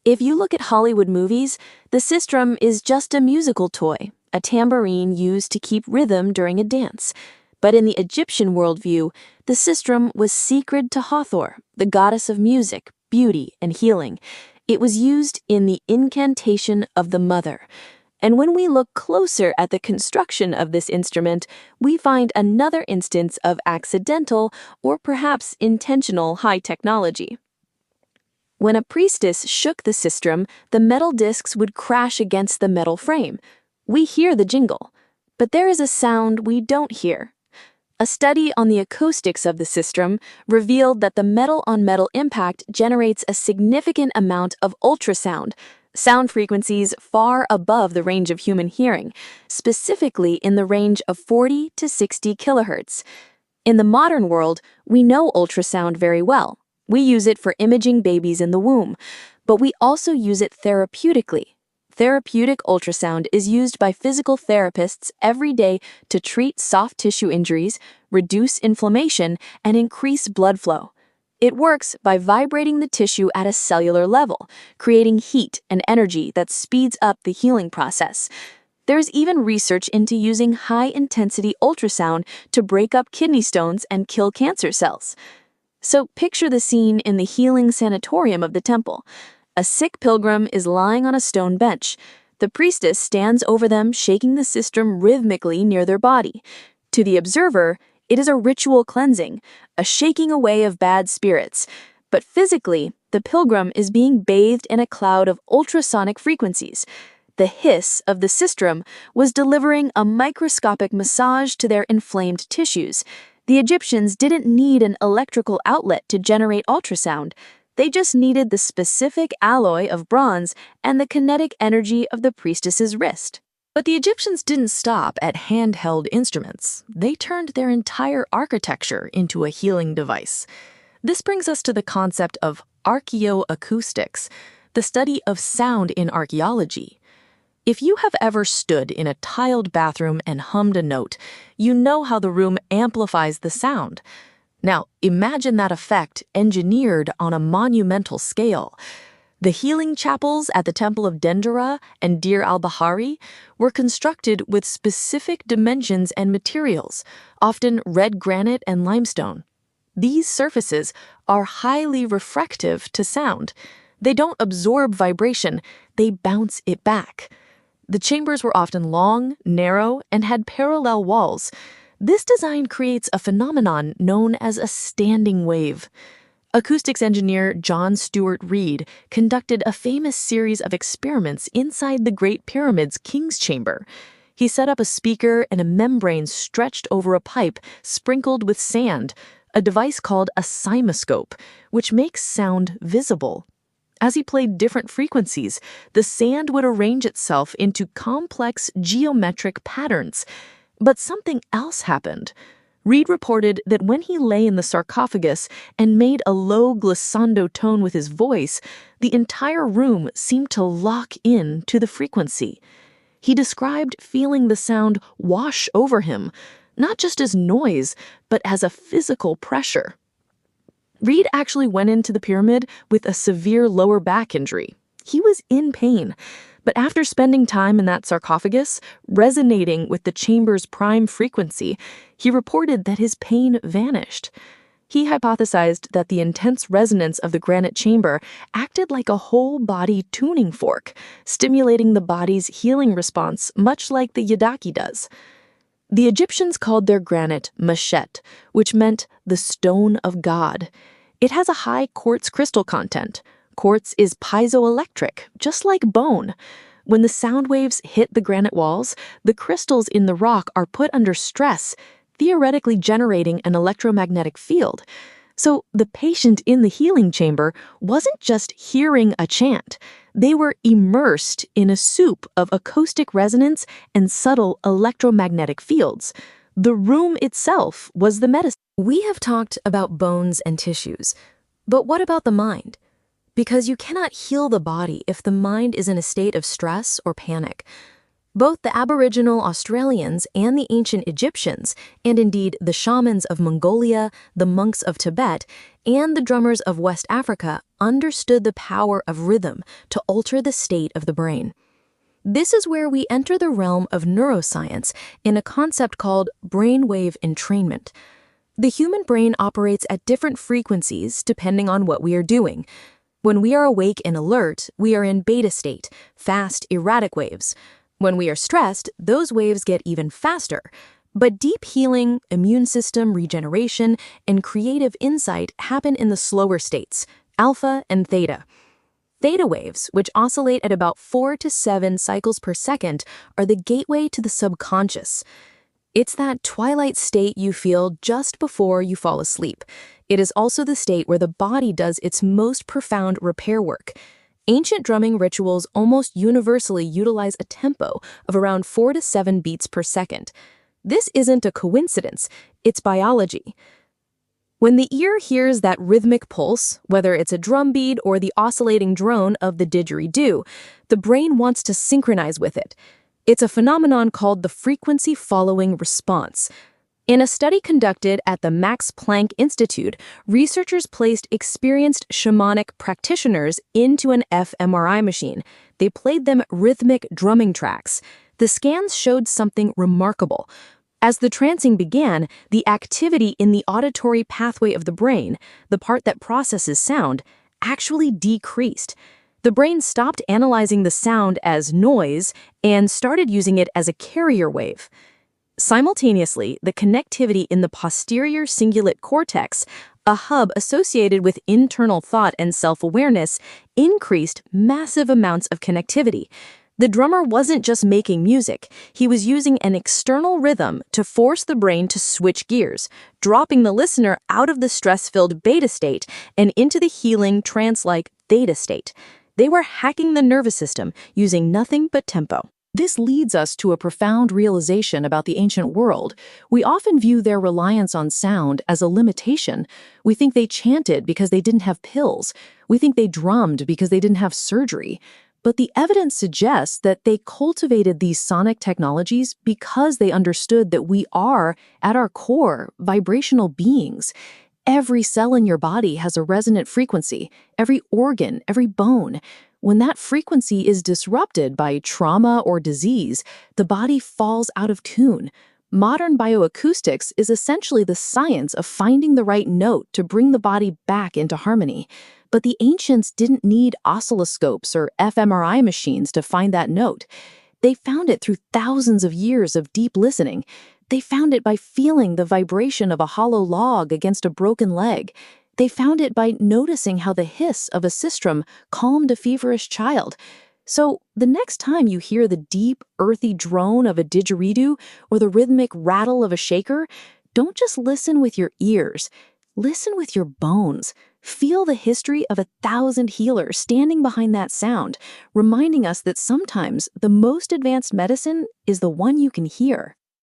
If you look at Hollywood movies, the sistrum is just a musical toy, a tambourine used to keep rhythm during a dance. But in the Egyptian worldview, the sistrum was sacred to Hathor, the goddess of music, beauty, and healing. It was used in the incantation of the mother. And when we look closer at the construction of this instrument, we find another instance of accidental or perhaps intentional high technology. When a priestess shook the sistrum, the metal discs would crash against the metal frame. We hear the jingle, but there is a sound we don't hear. A study on the acoustics of the sistrum revealed that the metal-on-metal impact generates a significant amount of ultrasound, sound frequencies far above the range of human hearing, specifically in the range of 40 to 60 kilohertz. In the modern world, we know ultrasound very well. We use it for imaging babies in the womb, but we also use it therapeutically. Therapeutic ultrasound is used by physical therapists every day to treat soft tissue injuries, reduce inflammation, and increase blood flow. It works by vibrating the tissue at a cellular level, creating heat and energy that speeds up the healing process. There's even research into using high-intensity ultrasound to break up kidney stones and kill cancer cells. So picture the scene in the healing sanatorium of the temple. A sick pilgrim is lying on a stone bench. The priestess stands over them, shaking the sistrum rhythmically near their body. To the observer, it is a ritual cleansing, a shaking away of bad spirits. But physically, the pilgrim is being bathed in a cloud of ultrasonic frequencies. The hiss of the sistrum was delivering a microscopic massage to their inflamed tissues. The Egyptians didn't need an electrical outlet to generate ultrasound. They just needed the specific alloy of bronze and the kinetic energy of the priestess's wrist. But the Egyptians didn't stop at handheld instruments. They turned their entire architecture into a healing device. This brings us to the concept of archaeoacoustics, the study of sound in archaeology. If you have ever stood in a tiled bathroom and hummed a note, you know how the room amplifies the sound. Now, imagine that effect engineered on a monumental scale. The healing chapels at the Temple of Dendera and Deir al-Bahari were constructed with specific dimensions and materials, often red granite and limestone. These surfaces are highly refractive to sound. They don't absorb vibration, they bounce it back. The chambers were often long, narrow, and had parallel walls. This design creates a phenomenon known as a standing wave. Acoustics engineer John Stuart Reid conducted a famous series of experiments inside the Great Pyramid's King's Chamber. He set up a speaker and a membrane stretched over a pipe sprinkled with sand, a device called a cymoscope, which makes sound visible. As he played different frequencies, the sand would arrange itself into complex geometric patterns. But something else happened. Reid reported that when he lay in the sarcophagus and made a low glissando tone with his voice, the entire room seemed to lock in to the frequency. He described feeling the sound wash over him, not just as noise, but as a physical pressure. Reid actually went into the pyramid with a severe lower back injury. He was in pain. But after spending time in that sarcophagus, resonating with the chamber's prime frequency, he reported that his pain vanished. He hypothesized that the intense resonance of the granite chamber acted like a whole-body tuning fork, stimulating the body's healing response much like the yidaki does. The Egyptians called their granite mashet, which meant the stone of God. It has a high quartz crystal content. Quartz is piezoelectric, just like bone. When the sound waves hit the granite walls, the crystals in the rock are put under stress, theoretically generating an electromagnetic field. So the patient in the healing chamber wasn't just hearing a chant. They were immersed in a soup of acoustic resonance and subtle electromagnetic fields. The room itself was the medicine. We have talked about bones and tissues, but what about the mind? Because you cannot heal the body if the mind is in a state of stress or panic. Both the Aboriginal Australians and the ancient Egyptians, and indeed the shamans of Mongolia, the monks of Tibet, and the drummers of West Africa understood the power of rhythm to alter the state of the brain. This is where we enter the realm of neuroscience in a concept called brainwave entrainment. The human brain operates at different frequencies depending on what we are doing. When we are awake and alert, we are in beta state, fast, erratic waves. When we are stressed, those waves get even faster. But deep healing, immune system regeneration, and creative insight happen in the slower states, alpha and theta. Theta waves, which oscillate at about 4 to 7 cycles per second, are the gateway to the subconscious. It's that twilight state you feel just before you fall asleep. It is also the state where the body does its most profound repair work. Ancient drumming rituals almost universally utilize a tempo of around 4 to 7 beats per second. This isn't a coincidence, it's biology. When the ear hears that rhythmic pulse, whether it's a drum beat or the oscillating drone of the didgeridoo, the brain wants to synchronize with it. It's a phenomenon called the frequency-following response. In a study conducted at the Max Planck Institute, researchers placed experienced shamanic practitioners into an fMRI machine. They played them rhythmic drumming tracks. The scans showed something remarkable. As the trancing began, the activity in the auditory pathway of the brain, the part that processes sound, actually decreased. The brain stopped analyzing the sound as noise and started using it as a carrier wave. Simultaneously, the connectivity in the posterior cingulate cortex, a hub associated with internal thought and self-awareness, increased massive amounts of connectivity. The drummer wasn't just making music, he was using an external rhythm to force the brain to switch gears, dropping the listener out of the stress-filled beta state and into the healing, trance-like theta state. They were hacking the nervous system using nothing but tempo. This leads us to a profound realization about the ancient world. We often view their reliance on sound as a limitation. We think they chanted because they didn't have pills. We think they drummed because they didn't have surgery. But the evidence suggests that they cultivated these sonic technologies because they understood that we are, at our core, vibrational beings. Every cell in your body has a resonant frequency, every organ, every bone. When that frequency is disrupted by trauma or disease, the body falls out of tune. Modern bioacoustics is essentially the science of finding the right note to bring the body back into harmony. But the ancients didn't need oscilloscopes or fMRI machines to find that note. They found it through thousands of years of deep listening. They found it by feeling the vibration of a hollow log against a broken leg. They found it by noticing how the hiss of a sistrum calmed a feverish child. So the next time you hear the deep, earthy drone of a didgeridoo or the rhythmic rattle of a shaker, don't just listen with your ears. Listen with your bones. Feel the history of 1,000 healers standing behind that sound, reminding us that sometimes the most advanced medicine is the one you can hear.